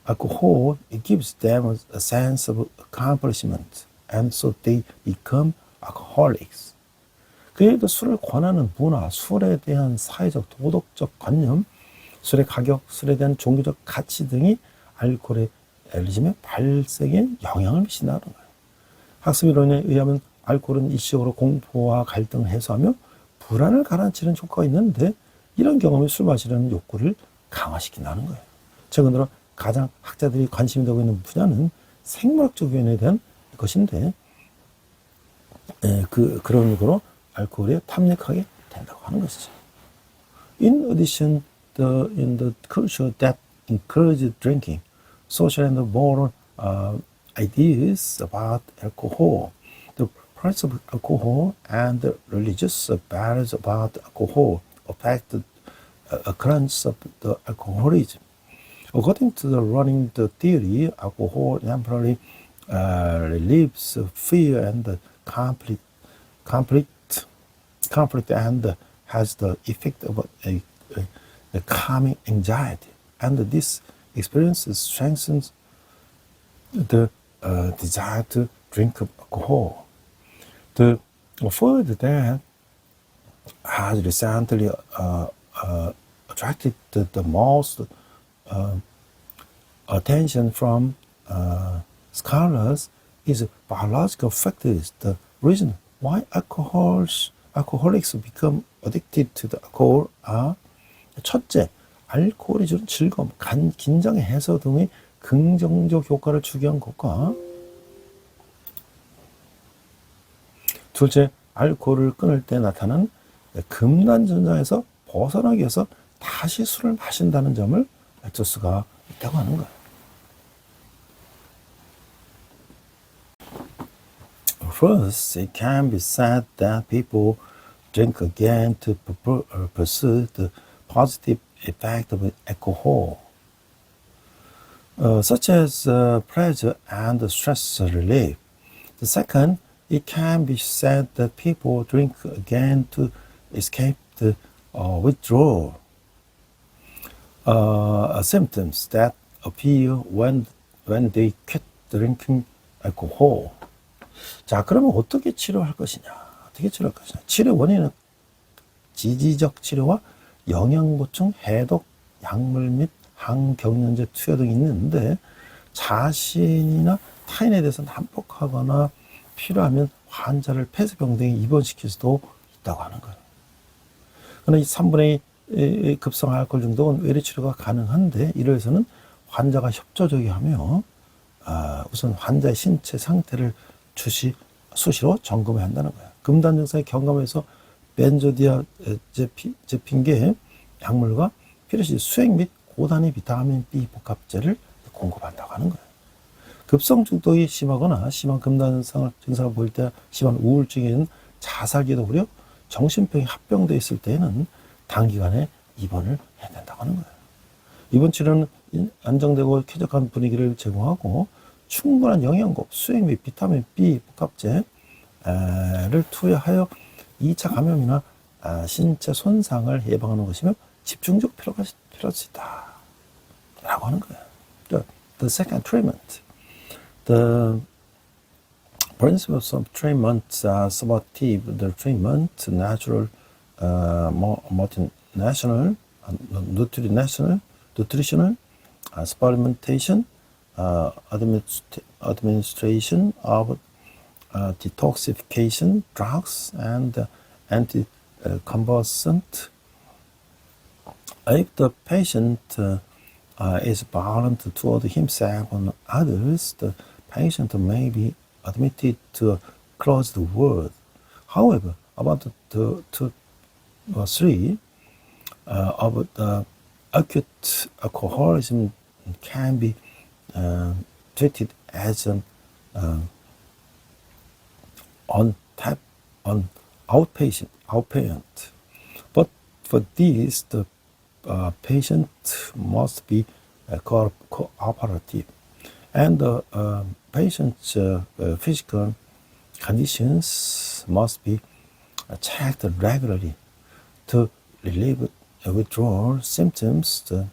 alcohol it gives them a sense of accomplishment, and so they become alcoholics. 그에도 술을 권하는 문화, 술에 대한 사회적, 도덕적 관념, 술의 가격, 술에 대한 종교적 가치 등이 알코올의 엘리즘의 발생에 영향을 미친다는 거예요. 학습 이론에 의하면 알코올은 일시적으로 공포와 갈등을 해소하며 불안을 가라앉히는 효과가 있는데 이런 경험이 술 마시려는 욕구를 강화시킨다는 거예요. 최근 들어 가장 학자들이 관심이 되고 있는 분야는 생물학적 요인에 대한 것인데 그런 이유로 알코올에 탐닉하게 된다고 하는 것이죠. In addition, in the culture that encourages drinking, social and moral ideas about alcohol, the price of alcohol and the religious barriers about alcohol affect the occurrence of the alcoholism. According to the running the theory, alcohol temporarily relieves fear and conflict and has the effect of a calming anxiety, and this experience strengthens the desire to drink alcohol. The field that has recently attracted the most attention from scholars is biological factors. The reason why alcoholics become addicted to the alcohol are 첫째, 알코올이 주는 즐거움, 긴장의 해소 등의 긍정적 효과를 주기 위한 것과 둘째, 알코올을 끊을 때 나타난 금단전장에서 벗어나기 위해서 다시 술을 마신다는 점을 알 수가 있다고 하는 거예요. First, it can be said that people drink again to pursue the positive effect of alcohol, such as pleasure and stress relief. The second, it can be said that people drink again to escape the withdrawal symptoms that appear when they quit drinking alcohol. 자, 그러면 어떻게 치료할 것이냐? 치료 원인은 지지적 치료와 영양보충, 해독, 약물 및 항경련제 투여 등이 있는데 자신이나 타인에 대해서 난폭하거나 필요하면 환자를 폐쇄병 등에 입원시킬 수도 있다고 하는 거예요. 그러나 이 3분의 2 급성 알코올 중독은 외래 치료가 가능한데 이를 위해서는 환자가 협조적이 하며 우선 환자의 신체 상태를 수시로 점검해야 한다는 거예요. 금단 증상에 경감해서 벤조디아제핀계 약물과 필요시 수액 및 고단위 비타민 B 복합제를 공급한다고 하는 거예요. 급성 중독이 심하거나 심한 금단 증상을 보일 때 심한 우울증에는 자살기도 오히려 정신병이 합병되어 있을 때에는 단기간에 입원을 해야 된다고 하는 거예요. 입원 치료는 안정되고 쾌적한 분위기를 제공하고 충분한 영양급, 수액 및 비타민 B 복합제를 투여하여 2차 감염이나 신체 손상을 예방하는 것이며 집중적 필요할 수 있다 라고 하는 거예요. The second treatment. The principles of treatment are supportive, the treatment, natural, multinational, nutritional, supplementation, administration of detoxification drugs and anticonvulsant. If the patient is violent toward himself and others, the patient may be admitted to a closed ward. However, about 2 or 3 of the acute alcoholism can be treated as an outpatient. But For this, the patient must be cooperative, and the patient's physical conditions must be checked regularly to relieve withdrawal symptoms. The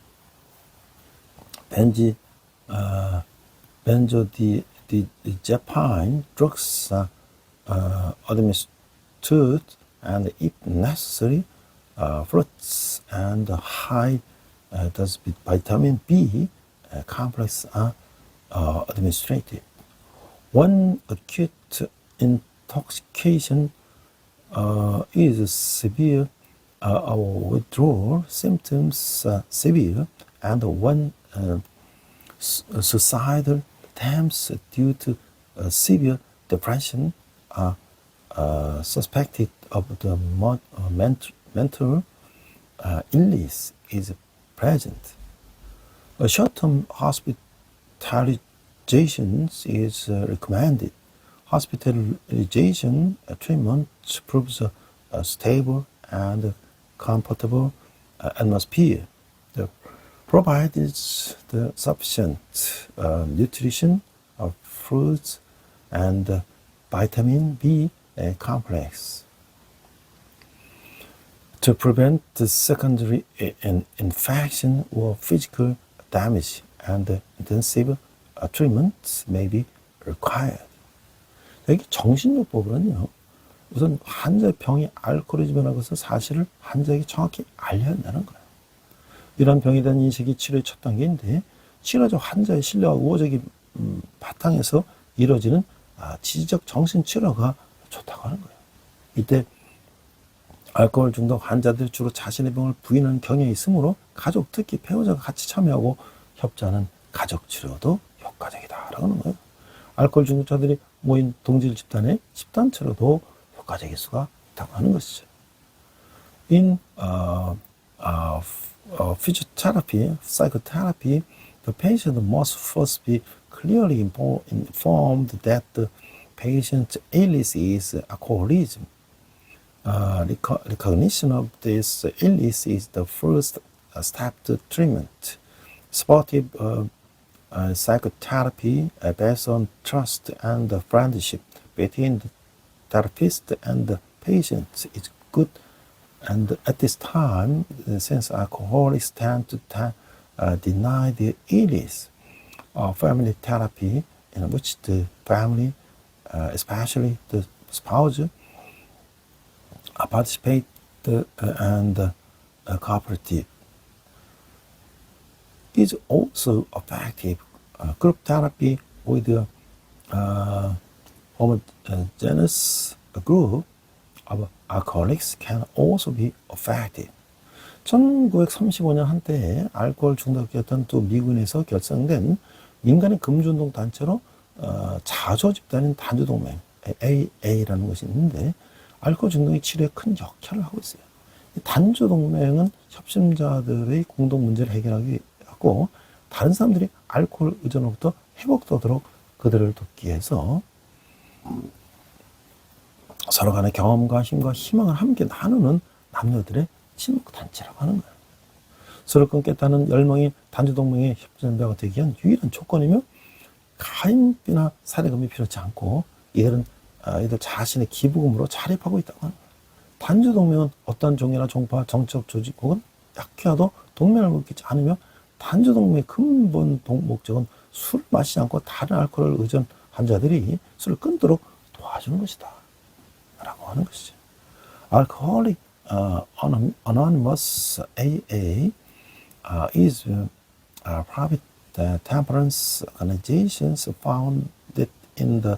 benzodiazepine drugs are administered, and if necessary, fruits and high dose vitamin B complex are administered. When acute intoxication is severe, withdrawal symptoms are severe, and when suicidal attempts due to severe depression are suspected of the mental illness is present. A short-term hospitalization is recommended. Hospitalization treatment proves a stable and comfortable atmosphere. Provides the sufficient nutrition of fruits and vitamin B complex. To prevent the secondary infection or physical damage, and intensive treatment may be required. 여기 정신요법으로는요, 우선 환자의 병이 알코올이즘이라는 것을 사실을 환자에게 정확히 알려야 한다는 거예요. 이런 병에 대한 인식이 치료의 첫 단계인데, 치료적 환자의 신뢰와 우호적인 바탕에서 이루어지는 지지적 정신치료가 좋다고 하는 거예요. 이때 알코올 중독 환자들이 주로 자신의 병을 부인하는 경향이 있으므로 가족, 특히 배우자가 같이 참여하고 협조하는 가족 치료도 효과적이다라고 하는 거예요. 알코올 중독자들이 모인 동질 집단의 집단 치료도 효과적일 수가 있다고 하는 것이죠. In physiotherapy, psychotherapy, the patient must first be clearly informed that the patient's illness is alcoholism. Recognition of this illness is the first step to treatment. Supportive psychotherapy based on trust and friendship between the therapist and the patient is good. And at this time, since alcoholics tend to deny their illness, family therapy, in which the family, especially the spouse, participate and cooperative, is also effective. Group therapy with a homogeneous group of alcoholics can also be effective. 1935년 한때에 알코올 중독이었던 두 미군에서 결성된 민간의 금주운동 단체로 자조 집단인 단주동맹 AA라는 것이 있는데, 알코올 중독의 치료에 큰 역할을 하고 있어요. 단주동맹은 협심자들의 공동 문제를 해결하기 하고, 다른 사람들이 알코올 의존으로부터 회복되도록 그들을 돕기 위해서 서로 간의 경험과 힘과 희망을 함께 나누는 남녀들의 친목단체라고 하는 거예요. 서로 끊겠다는 열망이 단주동맹의 협전자가 되기 위한 유일한 조건이며, 가임비나 사례금이 필요치 않고 이들 자신의 기부금으로 자립하고 있다고 하는 거예요. 단주동맹은 어떤 종교나 종파, 정치적 조직 혹은 약해도 동맹을 맺지 않으며, 단주동맹의 근본 목적은 술을 마시지 않고 다른 알코올 의존 환자들이 술을 끊도록 도와주는 것이다 라고 하는 것이죠. Alcoholic Anonymous AA is a private temperance organization founded in the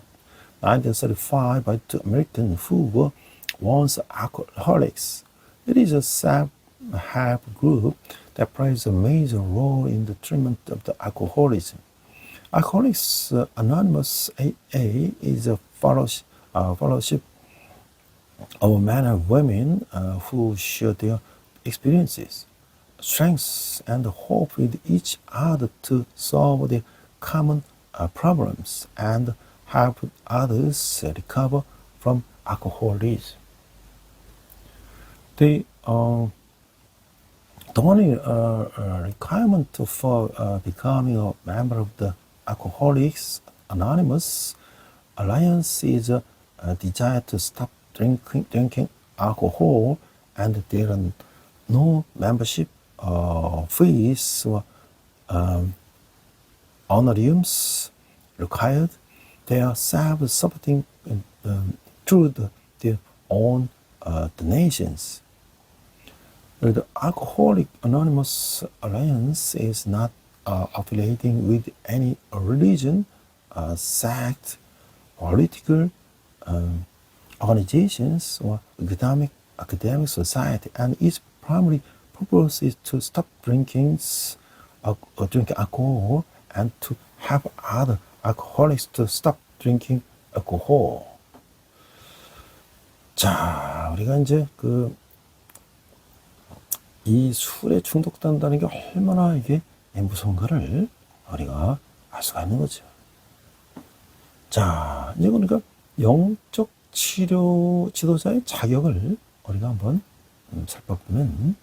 1935 by two Americans who were once alcoholics. It is a self-help group that plays a major role in the treatment of the alcoholism. Alcoholics Anonymous AA is a fellowship of men and women who share their experiences, strengths, and hope with each other to solve their common problems and help others recover from alcoholism. They The only requirement for becoming a member of the Alcoholics Anonymous Alliance is a desire to stop drinking alcohol, and there are no membership fees or honorariums required. They are self-supporting through their own donations. The Alcoholic Anonymous Alliance is not affiliating with any religion, sect, political organizations, or academic society, and its primary purpose is to stop drinking alcohol and to help other alcoholics to stop drinking alcohol. 자, 우리가 이제 이 술에 중독된다는 게 얼마나 이게 무서운가를 우리가 알 수가 있는 거죠. 자, 이제 그러니까 영적 치료 지도자의 자격을 우리가 한번 살펴보면,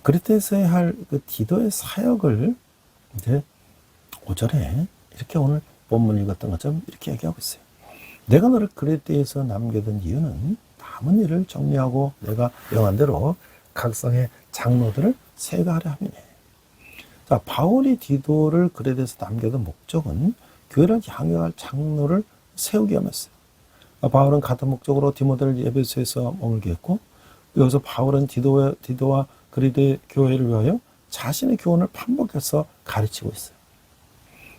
그리스도에서 할 그 디도의 사역을 이제 5절에 이렇게 오늘 본문 읽었던 것처럼 이렇게 얘기하고 있어요. 내가 너를 그리스도에서 남겨둔 이유는 남은 일을 정리하고 내가 명한 대로 각성의 장로들을 세가하려 함이네. 자, 바울이 디도를 그리스도에서 남겨둔 목적은 교회를 향유할 장로를 세우기 위함이었어요. 바울은 같은 목적으로 디모데를 에베소에서 머물게 했고, 여기서 바울은 디도와 그리스도의 교회를 위하여 자신의 교훈을 반복해서 가르치고 있어요.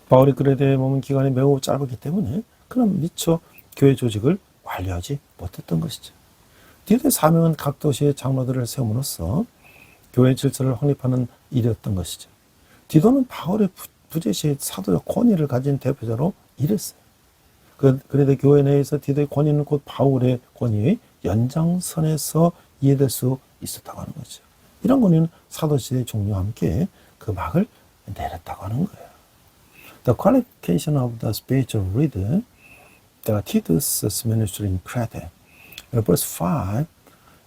바울이 그리스도에 머문 기간이 매우 짧았기 때문에 그는 미처 교회 조직을 완료하지 못했던 것이죠. 디도의 사명은 각 도시의 장로들을 세움으로써 교회 질서를 확립하는 일이었던 것이죠. 디도는 바울의 부재시의 사도적 권위를 가진 대표자로 일했어요. 그래도 교회 내에서 디도의 권위는 곧 바울의 권위의 연장선에서 이해될 수 있었다고 하는 거죠. 이런 권위는 사도시대의 종료와 함께 그 막을 내렸다고 하는 거예요. The qualification of the spiritual leader, the Titus' ministry in Crete. Verse 5,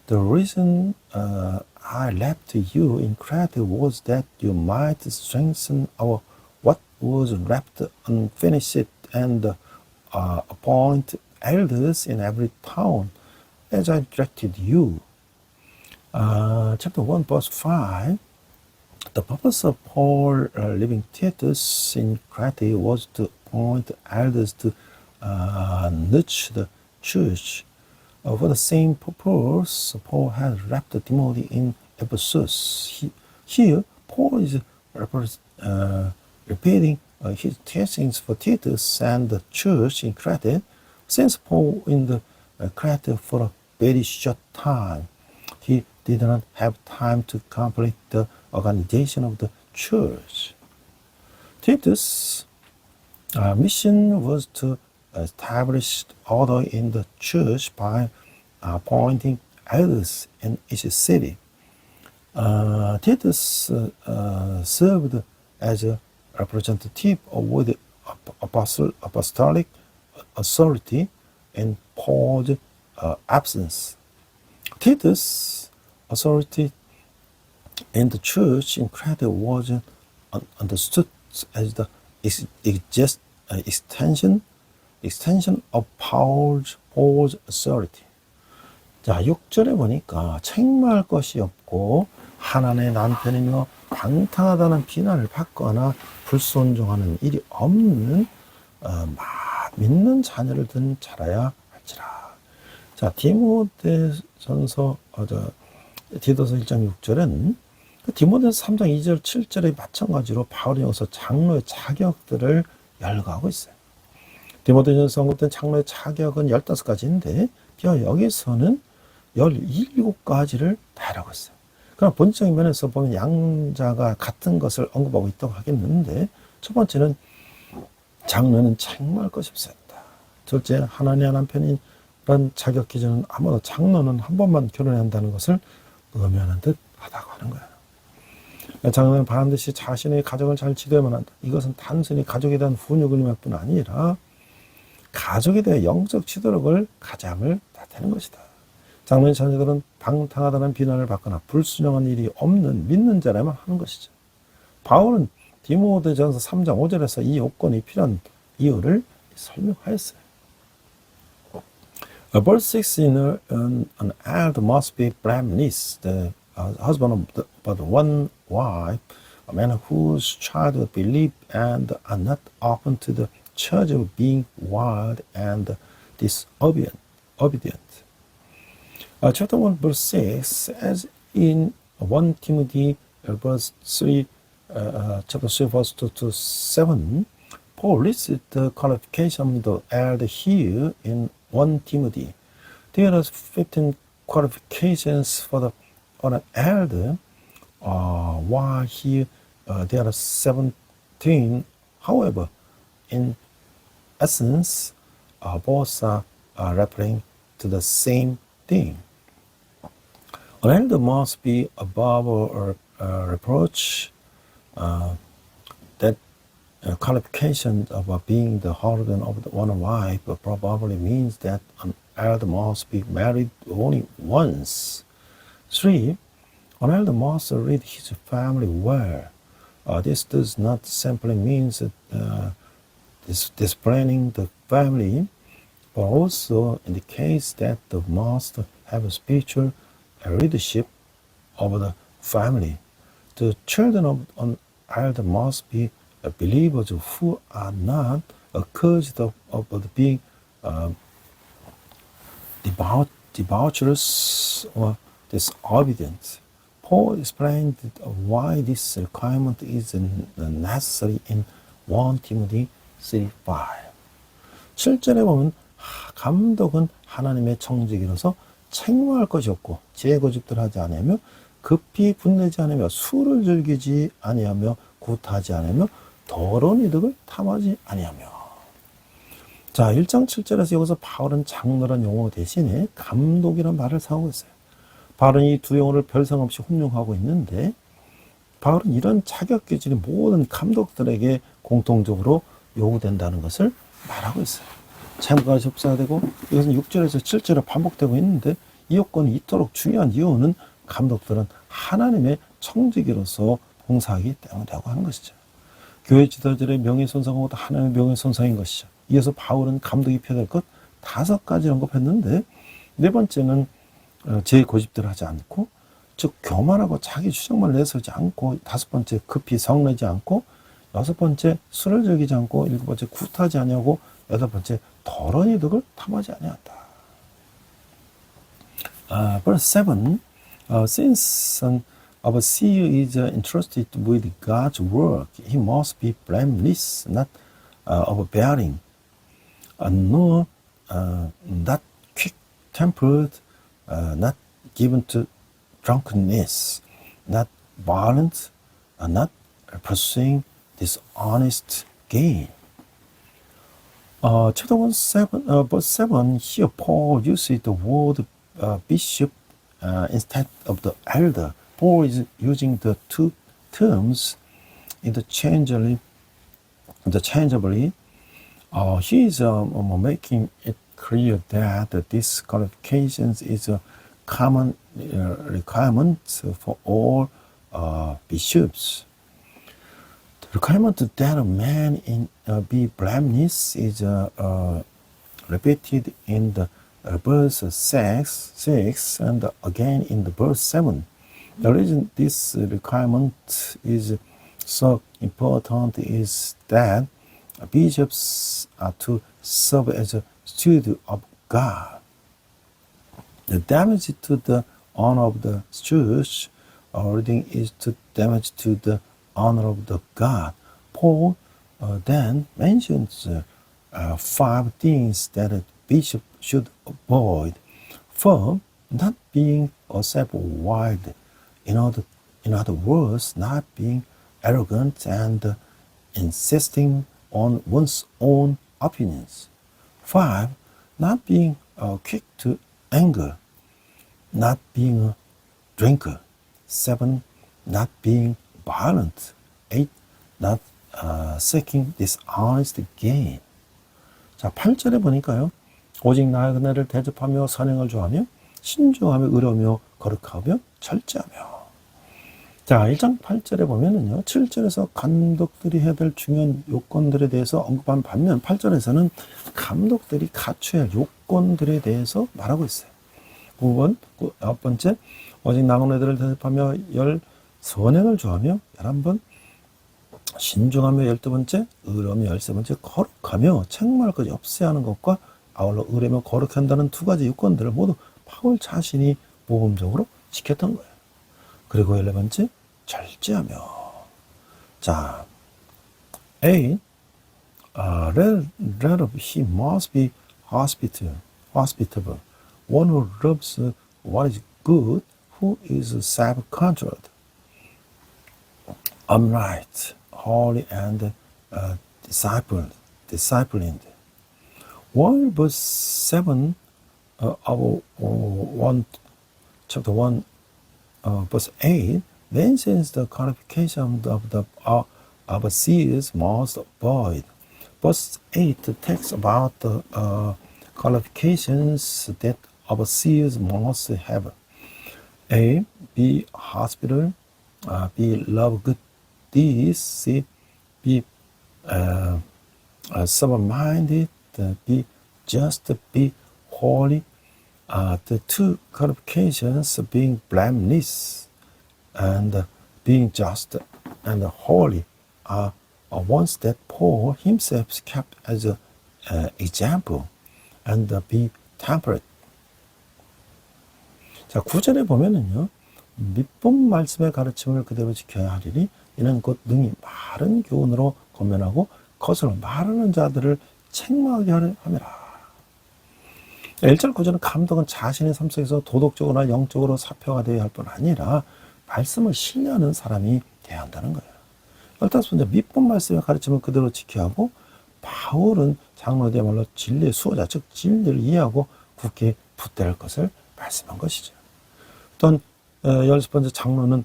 the reason I left you in Crete was that you might strengthen what was left unfinished and appoint elders in every town as I directed you. Chapter 1, verse 5, the purpose of Paul leaving Titus in Crete was to appoint elders to nurture the church. For the same purpose, Paul had left Timothy in Ephesus. Here, Paul is repeating his teachings for Titus and the church in Crete, since Paul in the Crete for a very short time. He did not have time to complete the organization of the church. Titus' mission was to establish order in the church by appointing elders in each city. Titus served as a representative with apostolic authority in Paul's absence. Titus' authority in the church in Crete was understood as the extension of Paul's authority. 자, 6절에 보니까 책망할 것이 없고 하나님의 남편이며 방탕하다는 비난을 받거나 불순종하는 일이 없는 믿는 자녀를 둔 자라야 할지라. 자, 디모데전서 디도서 1장 6절은 디모데전서 3장 2절 7절에 마찬가지로 바울이 여기서 장로의 자격들을 열거하고 있어요. 디모데전서 언급된 장로의 자격은 15가지인데 여기서는 17가지를 다루고 있어요. 그럼 본질적인 면에서 보면 양자가 같은 것을 언급하고 있다고 하겠는데, 첫 번째는 장로는 책망할 것이 없었다. 둘째, 하나님의 남편이란 자격 기준은 아무도 장로는 한 번만 결혼해야 한다는 것을 의미하는 듯 하다고 하는 거예요. 장로는 반드시 자신의 가정을 잘 지도해야만 한다. 이것은 단순히 가족에 대한 훈육을 의미할 뿐 아니라 가족에 대한 영적 지도력을 가장을 나타내는 것이다. 장로의 자녀들은 방탕하다는 비난을 받거나 불순종한 일이 없는 믿는 자라만 하는 것이죠. 바울은 디모데전서 3장 5절에서 이 요건이 필요한 이유를 설명하였어요. Verse 6 an elder must be blameless, the husband of but one wife, a man whose child would believe and are not open to the charge of being wild and disobedient. Chapter 1 verse 6, as in 1 Timothy verse 3, chapter 3 verse 2 to 7, Paul lists the qualification of the elder here in 1 Timothy. There are 15 qualifications for an elder, while here there are 17. However, in essence, both are referring to the same thing. An elder must be above reproach. That qualification of being the husband of the one wife probably means that an elder must be married only once. 3. An elder must lead his family well. This does not simply mean disciplining the family, but also indicates that the must have a spiritual leadership of the family. The children of an elder must be believers who are not accused of being debaucherous or disobedient. Paul explained why this requirement is necessary in 1 Timothy 3:5. 7절에 보면 감독은 하나님의 청지기로서 책망할 것이 없고 재고집들 하지 아니하며 급히 분내지 않으며 술을 즐기지 아니하며 구타하지 않으며 더러운 이득을 탐하지 아니하며. 자, 1장 7절에서 여기서 바울은 장로란 용어 대신에 감독이라는 말을 사용하고 있어요. 바울은 이 두 용어를 별상 없이 혼용하고 있는데 바울은 이런 자격 기질이 모든 감독들에게 공통적으로 요구된다는 것을 말하고 있어요. 채무가 접사가 되고 이것은 6절에서 7절에 반복되고 있는데 이 요건이 이토록 중요한 이유는 감독들은 하나님의 청지기로서 봉사하기 때문이라고 하는 것이죠. 교회 지도자들의 명예손상하고 하나님의 명예손상인 것이죠. 이어서 바울은 감독이 펴야 될 것 5가지를 언급했는데 네 번째는 제 고집들 하지 않고 즉 교만하고 자기 주장만 내세우지 않고 5번째 급히 성내지 않고 6번째 술을 즐기지 않고 7번째 구타하지 아니하고 8번째 더러운 이득을 탐하지 아니한다. Verse 7, since an overseer is entrusted with God's work, he must be blameless, not overbearing, nor not quick-tempered, not given to drunkenness, not violent, not pursuing dishonest gain. Chapter 1, verse 7, here Paul uses the word bishop instead of the elder. Paul is using the two terms interchangeably. He is making it clear that this qualification is a common requirement for all bishops. The requirement that a man be blameless is repeated in the verse 6 and again in the verse 7. The reason this requirement is so important is that bishops are to serve as a steward of God. The damage to the honor of the church reading is to damage to the honor of the God. Paul then mentions 5 things that a bishop should avoid. For not being or self-willed, in other words, not being arrogant and insisting on one's own opinions. 5, not being quick to anger, not being a drinker. 7, not being violent. 8, not seeking dishonest gain. 자, 8절에 보니까요. 오직 나의 은혜를 대접하며 선행을 좋아하며 신중하며 의로우며 거룩하며 철저하며. 자, 1장 8절에 보면은요, 7절에서 감독들이 해야 될 중요한 요건들에 대해서 언급한 반면 8절에서는 감독들이 갖춰야 할 요건들에 대해서 말하고 있어요. 9번, 9번째, 오직 나온 애들을 대접하며 선행을 좋아하며 11번, 신중하며 12번째, 의로우며 13번째, 거룩하며 책망할 것이 없어야 하는 것과 아울러 의로우며 거룩히 한다는 두 가지 요건들을 모두 바울 자신이 모범적으로 지켰던 거예요. 그리고 11번째, 절제하며. 자, A, rather he must be hospitable, one who loves what is good, who is self-controlled, upright, holy, and disciplined. While verse 7 of chapter 1, verse 8 mentions the qualification of the overseers must avoid. Verse 8 talks about the qualifications that overseers must have. A, be hospitable, B, love good deeds, C, be sober-minded, B, just, be holy. The two qualifications being blameless and being just and holy are ones that Paul himself kept as an example, and be temperate. 자, 9절에 보면은요, 밑본 말씀의 가르침을 그대로 지켜야 하리니 이는 곧 능히 바른 교훈으로 권면하고 거슬러 말하는 자들을 책망하게 함이라. 1절 9절은 감독은 자신의 삶 속에서 도덕적으로나 영적으로 사표가 되어야 할 뿐 아니라 말씀을 신뢰하는 사람이 되어야 한다는 거예요. 15번째, 밑본 말씀의 가르침을 그대로 지켜야 하고, 바울은 장로들야말로 진리의 수호자, 즉 진리를 이해하고 굳게 붙들어야 할 것을 말씀한 것이죠. 또한 16번째, 장로는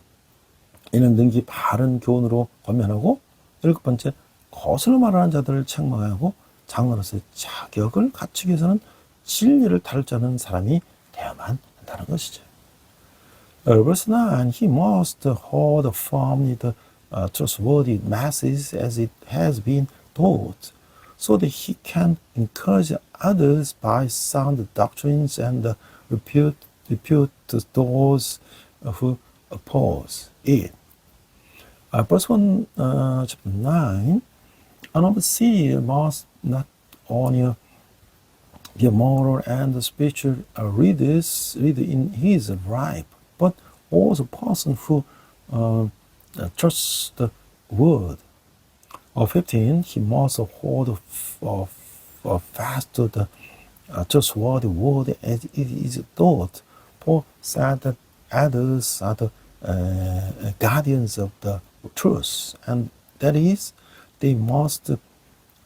이는 능히 바른 교훈으로 권면하고, 7번째, 거슬러 말하는 자들을 책망하고 장로로서의 자격을 갖추기 위해서는 진리를 다룰 줄 아는 사람이 되어야만 한다는 것이죠. Verse 9, he must hold firmly the trustworthy message as it has been taught, so that he can encourage others by sound doctrines and refute those who oppose it. Verse 1, chapter 9, an overseer must not only be a moral and spiritual leader in his life, but also a person who trusts the word. 15, he must hold fast to the trustworthy word as it is taught. Paul said that others are the guardians of the truth, and that is, they must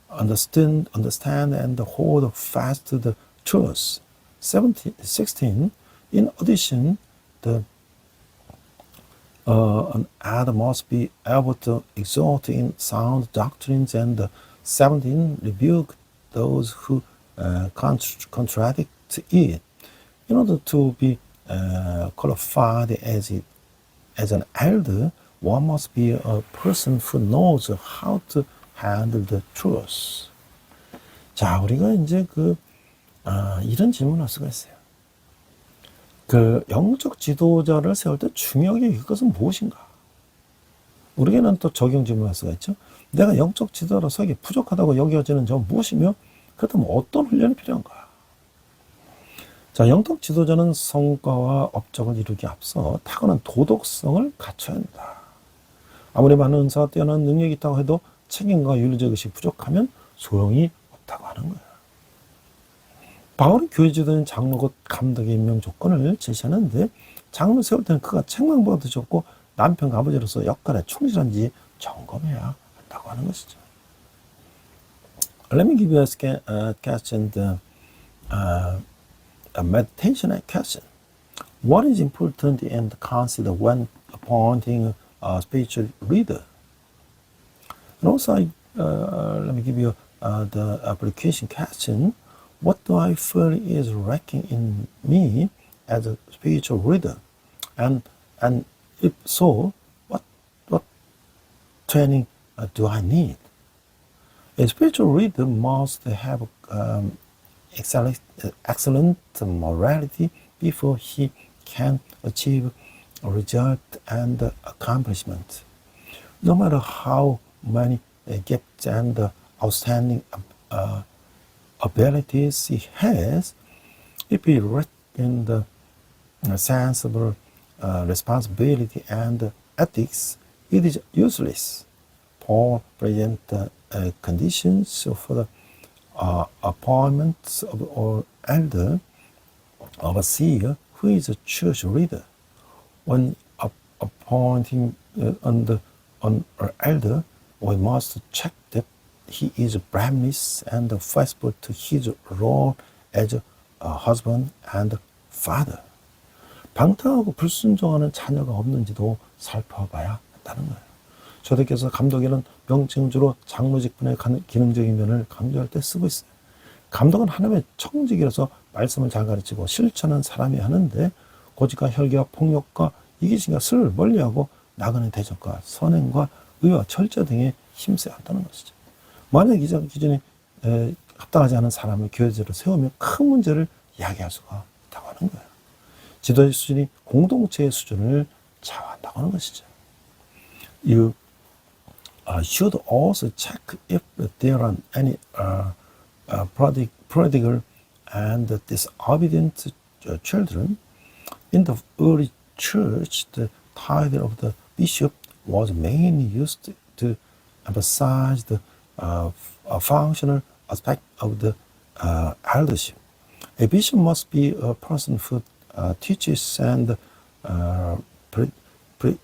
understand and hold fast to the truth. 16, in addition, an elder must be able to exhort in sound doctrines, and 17, rebuke those who contradict it. In order to be qualified as an elder, one must be a person who knows how to handle the truth. 자, 우리가 이제 이런 질문을 할 수가 있어요. 영적 지도자를 세울 때 중요하게 여길 것은 무엇인가? 우리에게는 또 적용 질문을 할 수가 있죠. 내가 영적 지도자로서 부족하다고 여겨지는 점은 무엇이며, 그렇다면 어떤 훈련이 필요한가? 자, 영적 지도자는 성과와 업적을 이루기 앞서 타고난 도덕성을 갖춰야 한다. 아무리 많은 은사와 뛰어난 능력이 있다고 해도 책임과 윤리적 의식이 부족하면 소용이 없다고 하는 거예요. 바울은 교회 지도자인 장로 곧 감독의 임명 조건을 제시하는데, 장로 세울 때는 그가 책망보다 좋고 남편과 아버지로서 역할에 충실한지 점검해야 한다고 하는 것이죠. Let me give you a question, a meditation question. What is important and consider when appointing a spiritual leader? And also, let me give you the application question. What do I feel is lacking in me as a spiritual reader? And if so, what training do I need? A spiritual reader must have excellent morality before he can achieve a result and accomplishment. No matter how many gifts and outstanding abilities he has, if he rests in the sensible responsibility and ethics, it is useless. Paul presents conditions for the appointment of an elder, overseer, who is a church leader. When appointing an elder, we must check that he is blameless and faithful to his role as a husband and father. 방탕하고 불순종하는 자녀가 없는지도 살펴봐야 한다는 거예요. 조대께서 감독에는 명칭주로 장로 직분의 기능적인 면을 강조할 때 쓰고 있어요. 감독은 하나님의 청직이라서 말씀을 잘 가르치고 실천하는 사람이 하는데 고집과 혈기와 폭력과 이기심과 슬을 멀리하고 나그네 대적과 선행과 의와 절제 등에 힘써야 한다는 것이죠. 만약 이전 기준에 합당하지 않은 사람을 교회제로 세우면 큰 문제를 야기할 수가 있다고 하는 거예요. 지도의 수준이 공동체의 수준을 좌우한다고 하는 것이죠. You should also check if there are any prodigal and disobedient children. In the early church, the title of the bishop was mainly used to emphasize the functional aspect of the eldership. A bishop must be a person who teaches and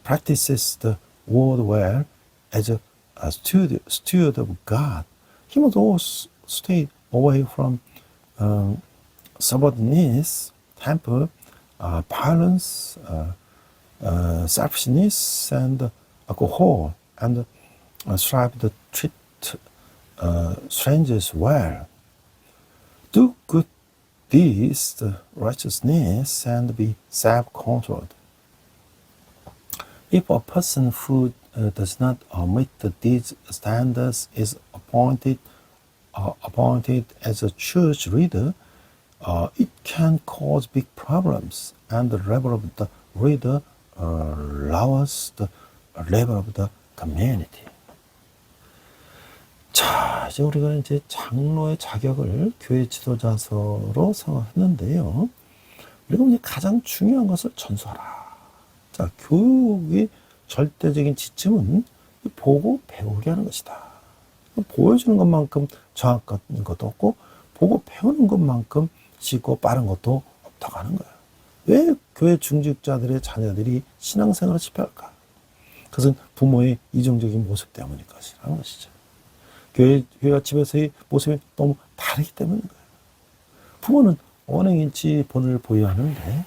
practices the word well as a steward of God. He must also stay away from subordinates, temper, violence, selfishness, and alcohol, and strive to treat strangers well. Do good deeds, righteousness, and be self-controlled. If a person who does not meet these standards is appointed as a church leader, it can cause big problems, and the level of the leader lowers the level of the community. 자, 이제 우리가 이제 장로의 자격을 교회 지도자서로 생각했는데요. 그리고 이제 가장 중요한 것을 전수하라. 자, 교육의 절대적인 지침은 보고 배우게 하는 것이다. 보여주는 것만큼 정확한 것도 없고 보고 배우는 것만큼 쉽고 빠른 것도 없다고 하는 거예요. 왜 교회 중직자들의 자녀들이 신앙생활을 실패할까? 그것은 부모의 이중적인 모습 때문일 것이라는 것이죠. 교회와 집에서의 모습이 너무 다르기 때문인 거예요. 부모는 언행일치 본을 보여야 하는데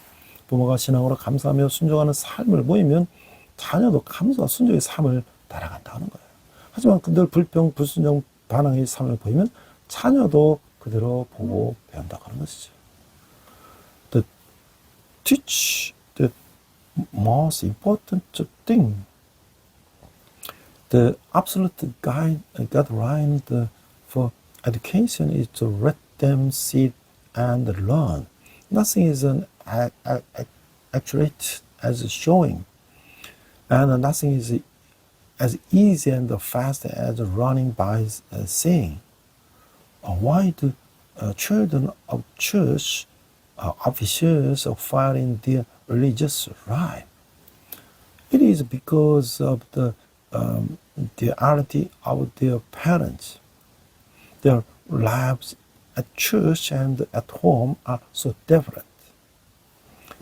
부모가 신앙으로 감사하며 순종하는 삶을 보이면 자녀도 감사와 순종의 삶을 따라간다는 거예요. 하지만 늘 불평, 불순종, 반항의 삶을 보이면 자녀도 그대로 보고 배운다고 하는 것이죠. To teach the most important thing, the absolute guideline for education is to let them sit and learn. Nothing is accurate as showing, and nothing is as easy and fast as running by seeing. Why do children of church officials fail in their religious life? It is because of the reality of their parents. Their lives at church and at home are so different.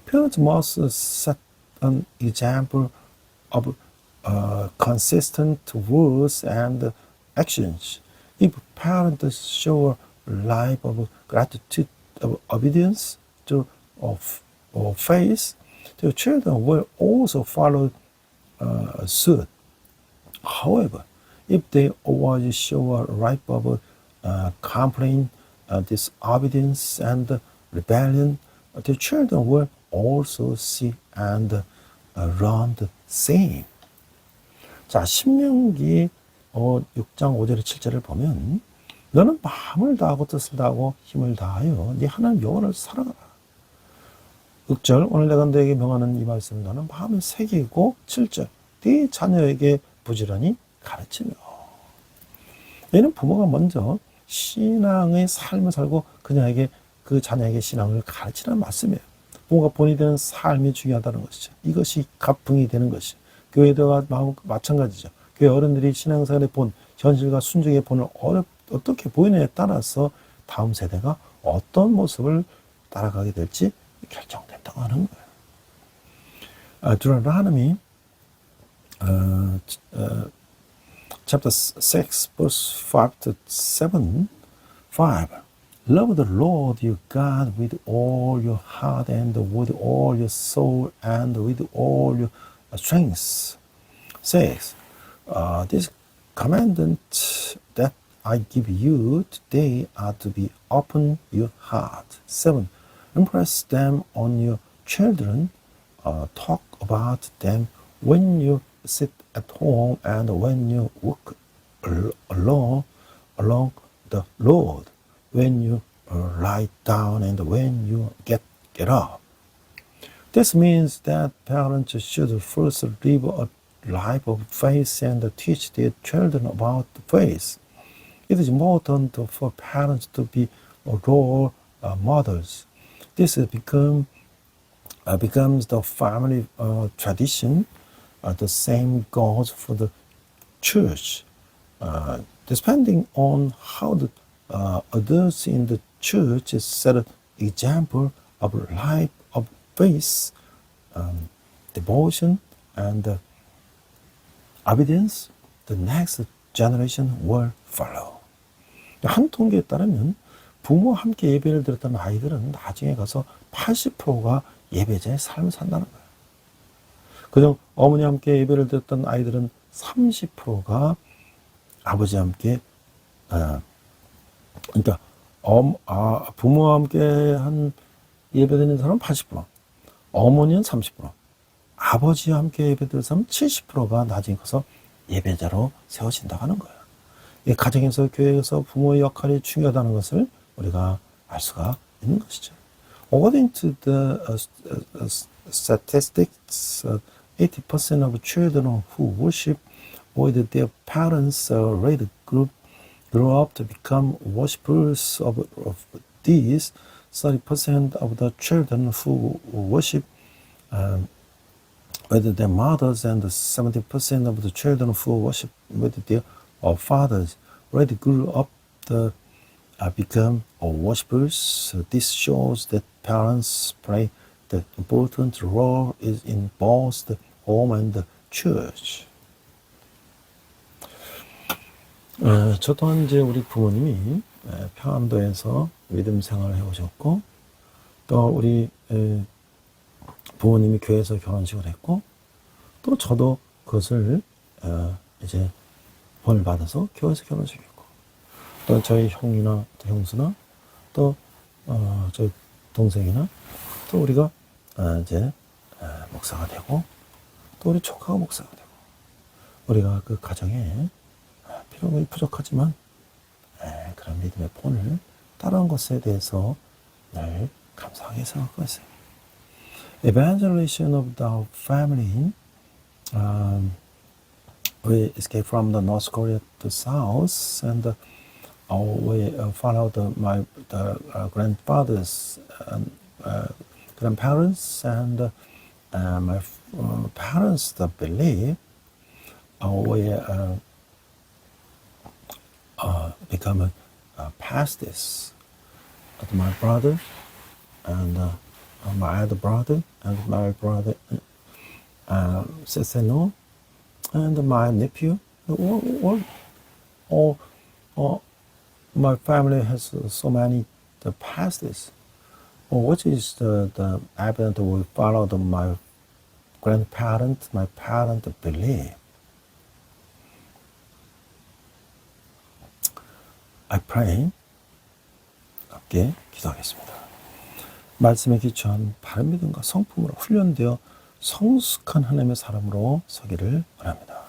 Parents must set an example of consistent words and actions. If parents show a life of gratitude, of obedience, of faith, their children will also follow suit. However, if they always show a life of complaint, disobedience, and rebellion, their children will also see and learn the same. 자, 신명기 6장 5절에 7절을 보면 너는 마음을 다하고 뜻을 다하고 힘을 다하여 네 하나님 여호와를 사랑하라. 6절 오늘 내가 너에게 명하는 이 말씀 너는 마음에 새기고 7절 네 자녀에게 부지런히 가르치며. 얘는 부모가 먼저 신앙의 삶을 살고 그 자녀에게 신앙을 가르치라는 말씀이에요. 부모가 본이 되는 삶이 중요하다는 것이죠. 이것이 갑붕이 되는 것이 교회도 마찬가지죠. 교회 어른들이 신앙생활의 본, 현실과 순종의 본을 어떻게 보이느냐에 따라서 다음 세대가 어떤 모습을 따라가게 될지 결정된다고 하는 거예요. deuteronomy chapter 6 verse 5 to 7 5 Love the Lord your God with all your heart and with all your soul and with all your strength. 6. This commandment that I give you today are to be open your heart. 7. Impress them on your children. Talk about them when you sit at home and when you walk along the road, when you lie down and when you get up. This means that parents should first live a life of faith and teach their children about the faith. It is important for parents to be role models. This becomes the family tradition. The same goes for the church. Depending on how the others in the church set an example of life of faith, devotion, and obedience, the next generation will follow. 한 통계에 따르면 부모와 함께 예배를 드렸던 아이들은 나중에 가서 80%가 예배자의 삶을 산다는 거예요. 그중 어머니와 함께 예배를 드렸던 아이들은 30%가 아버지와 함께 그러니까 부모와 함께 한 예배드리는 사람은 80%, 어머니는 30%, 아버지와 함께 예배드리는 사람은 70%가 나중에 가서 예배자로 세워진다고 하는 거예요. 이 가정에서 교회에서 부모의 역할이 중요하다는 것을 우리가 알 수가 있는 것이죠. According to the statistics, 80% of children who worship with their parents already grow up to become worshippers of these. 30% of the children who worship with their mothers and 70% of the children who worship with their fathers already grew up to become worshippers. This shows that parents play the important role in both the home and the church. 저 또한 이제 우리 부모님이 평안도에서 믿음 생활을 해오셨고, 또 우리 부모님이 교회에서 결혼식을 했고, 또 저도 그것을 이제 본을 받아서 교회에서 결혼식을 했고, 또 저희 형이나 또 형수나 또 저희 동생이나 또 우리가 이제 목사가 되고, 또 우리 조카가 목사가 되고, 우리가 그 가정에 비록 부족하지만 그런 믿음의 본을 따라온 것에 대해서 늘 감사하게 생각하고 있어요. Evangelization of the family. We escaped from the North Korea to South, and we followed my grandfathers, grandparents, and my parents' belief. We become pastors. My brother and my other brother and my brother sister-in-law and my nephew. All my family has so many pastors. Which is the evidence we follow my grandparents, my parents' belief. I pray. 함께 기도하겠습니다. 말씀에 기초한 바른 믿음과 성품으로 훈련되어 성숙한 하나님의 사람으로 서기를 원합니다.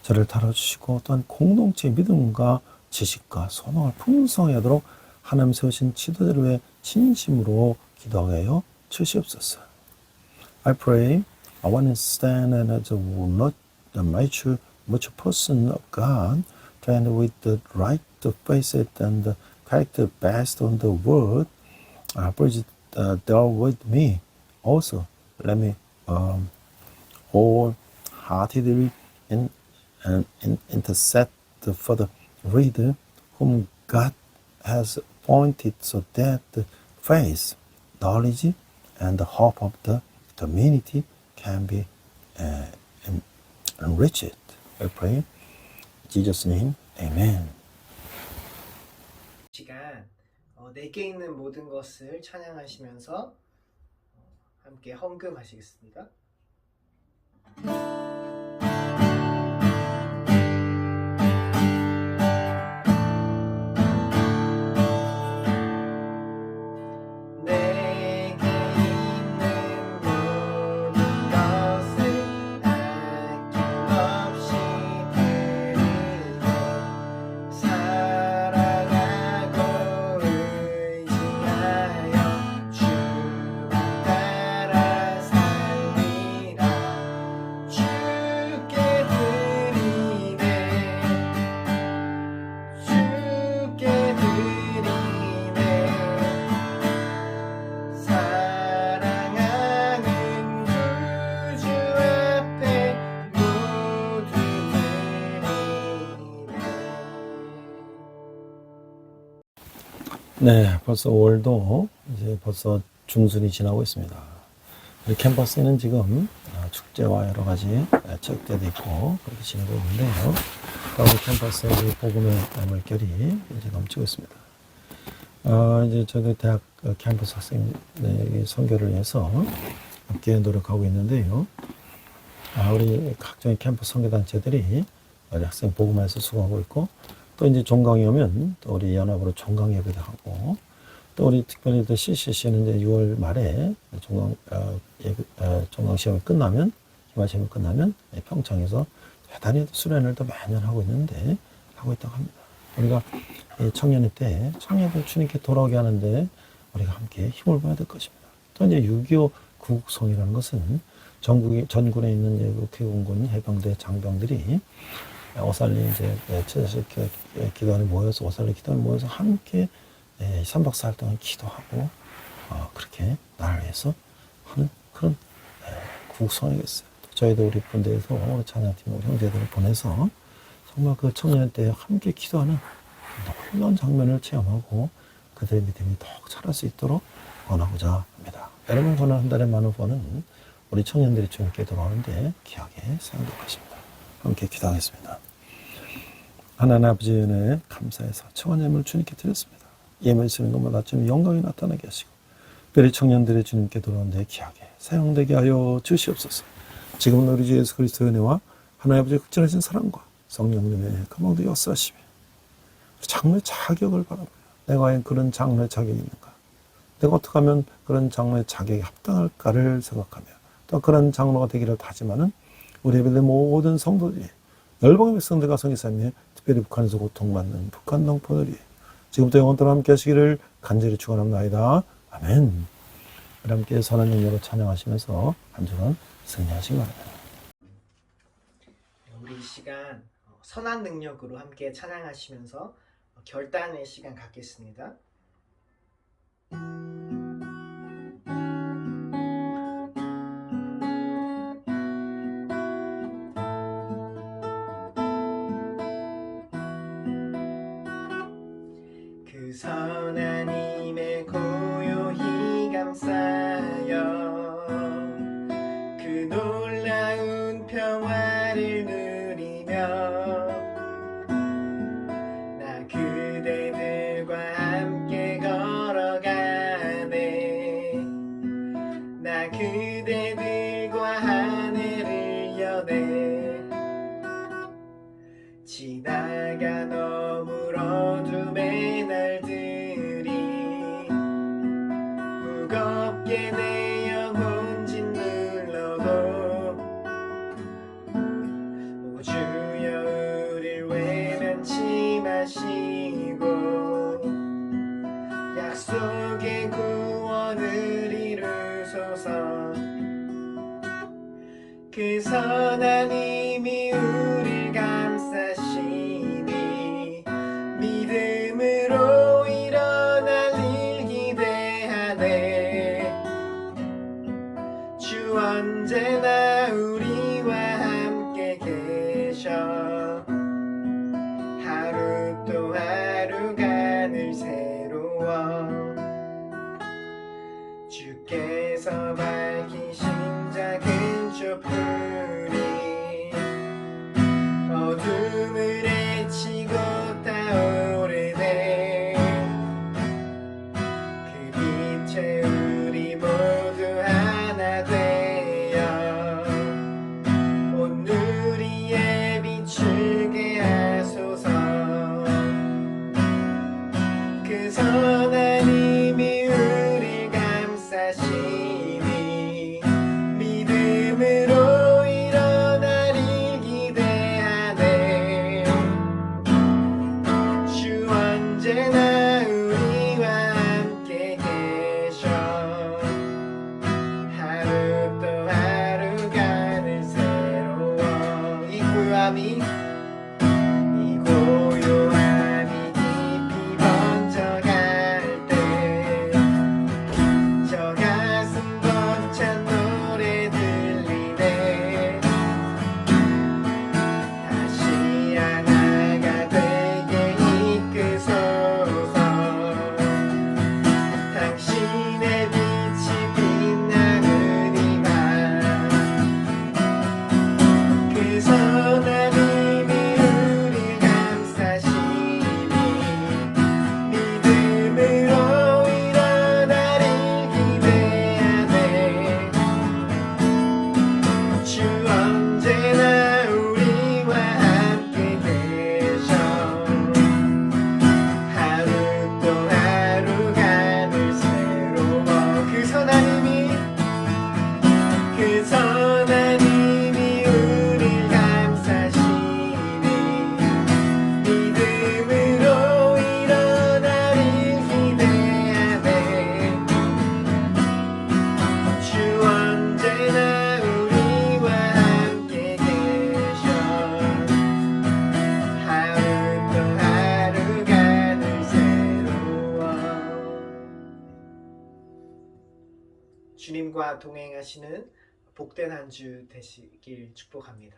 저를 다뤄주시고 또한 공동체의 믿음과 지식과 소망을 풍성하도록 하나님 세우신 지도자를 위해 진심으로 기도하게 하여 주시옵소서. I pray I want to stand as a not a mature person of God, trained with the right faith and the character based on the word. Please deal with me. Also, let me wholeheartedly intercede for the reader whom God has appointed so that the faith, knowledge, and the hope of the community can be enriched. I pray in Jesus' name, Amen. 시간 내게 있는 모든 것을 찬양하시면서 함께 헌금하시겠습니다. 네, 벌써 5월도 이제 벌써 중순이 지나고 있습니다. 우리 캠퍼스에는 지금 축제와 여러 가지 체육대도 있고 그렇게 지내고 있는데요. 우리 캠퍼스에 복음의 물결이 이제 넘치고 있습니다. 이제 저희 대학 캠퍼스 학생의 선교를 위해서 함께 노력하고 있는데요. 우리 각종의 캠퍼스 선교단체들이 우리 학생 복음에서 수고하고 있고, 또 이제 종강이 오면 또 우리 연합으로 종강 예배도 하고, 또 우리 특별히 또 CCC는 이제 6월 말에 종강 시험이 끝나면, 기말 시험이 끝나면 평창에서 대단히 수련을 또 매년 하고 있다고 합니다. 우리가 청년회 때 청년들 주님께 돌아오게 하는데 우리가 함께 힘을 봐야 될 것입니다. 또 이제 6.25 구국성이라는 것은 전군에 있는 육해공군 해병대 장병들이 오살리 이제 기도원에 모여서 오살리 기도원에 모여서 함께 3박 4일 동안 기도하고 그렇게 나를 위해서 하는 그런 국성이겠어요. 저희도 우리 군대에서 우리 찬양팀 우리 형제들을 보내서 정말 그 청년 때 함께 기도하는 놀라운 장면을 체험하고 그들의 믿음이 더욱 자랄 수 있도록 원하고자 합니다. 여러분 권한 한 달에 많은 번은 우리 청년들이 주님께 돌아오는데 귀하게 사용될 것입니다. 함께 기도하겠습니다. 하나님 아버지의 은혜에 감사해서 청원 예물을 주님께 드렸습니다. 예물 쓰는 것마다 주님 영광이 나타나게 하시고 특별히 청년들의 주님께 돌아오는데 귀하게 사용되게 하여 주시옵소서. 지금은 우리 주 예수 그리스도의 은혜와 하나님 아버지의 극진하신 사랑과 성령님의 감동도 역사하시며 장로의 자격을 바라보며 내가 과연 그런 장로의 자격이 있는가, 내가 어떻게 하면 그런 장로의 자격에 합당할까를 생각하며 또 그런 장로가 되기를 다짐하는 우리 예배된 모든 성도들이 열방의 백성들과 성기사님의 특별히 북한에서 고통받는 북한 동포들이 지금부터 영원토록 함께 하시기를 간절히 축원합니다. 아멘. 함께 선한 영으로 찬양하시면서 한 주간 승리하시기 바랍니다. 우리 이 시간 선한 능력으로 함께 찬양하시면서 결단의 시간 갖겠습니다. 그 선한 힘에 고요히 감싸여 그 놀라운 평화를 누리며 나 그대들과 함께 걸어가네. 나 그대들과 하늘을 여네. 지나간 어물 어둠의 날들이 무거운 주여 우릴 외면치 마시고 약속의 구원을 이루소서. 그 선한 힘이 우릴 감싸시니 믿음으로 일어날 일 기대하네. 주 언제나 우리와 함께 계셔. 하루 또 하루가 늘 새로워. 주께서 밝히신 작은 촛불이 어둠을 헤치고 타오르네. 그 빛에 우리 모두 하나 되어 온 누리에 비추게 하소서. 그 선한 힘이 우릴 감싸시니 믿음으로 일어날 일 기대하네. 주 언제나 우리와 함께 계셔. 하루 또 하루가 늘 새로워. 이 고요함이 깊이 번져갈 때 저 가슴 벅찬 노래 들리네. 다시 하나가 되게 이끄소서. 당신의 빛이 빛나는 이 밤. 그 선한 힘이 우릴 감싸시니 믿음으로 일어날 일 기대하네. 주 언제나 우리와 함께 계셔. 하루 또 하루가 늘 새로워. 그 선한 힘이 우릴 감싸시니 믿음으로 일어날 일 기대하네. 주 언제나 우리와 함께 계셔. 하루 또 하루가 늘 새로워. 주님과 동행하시는 복된 한 주 되시길 축복합니다.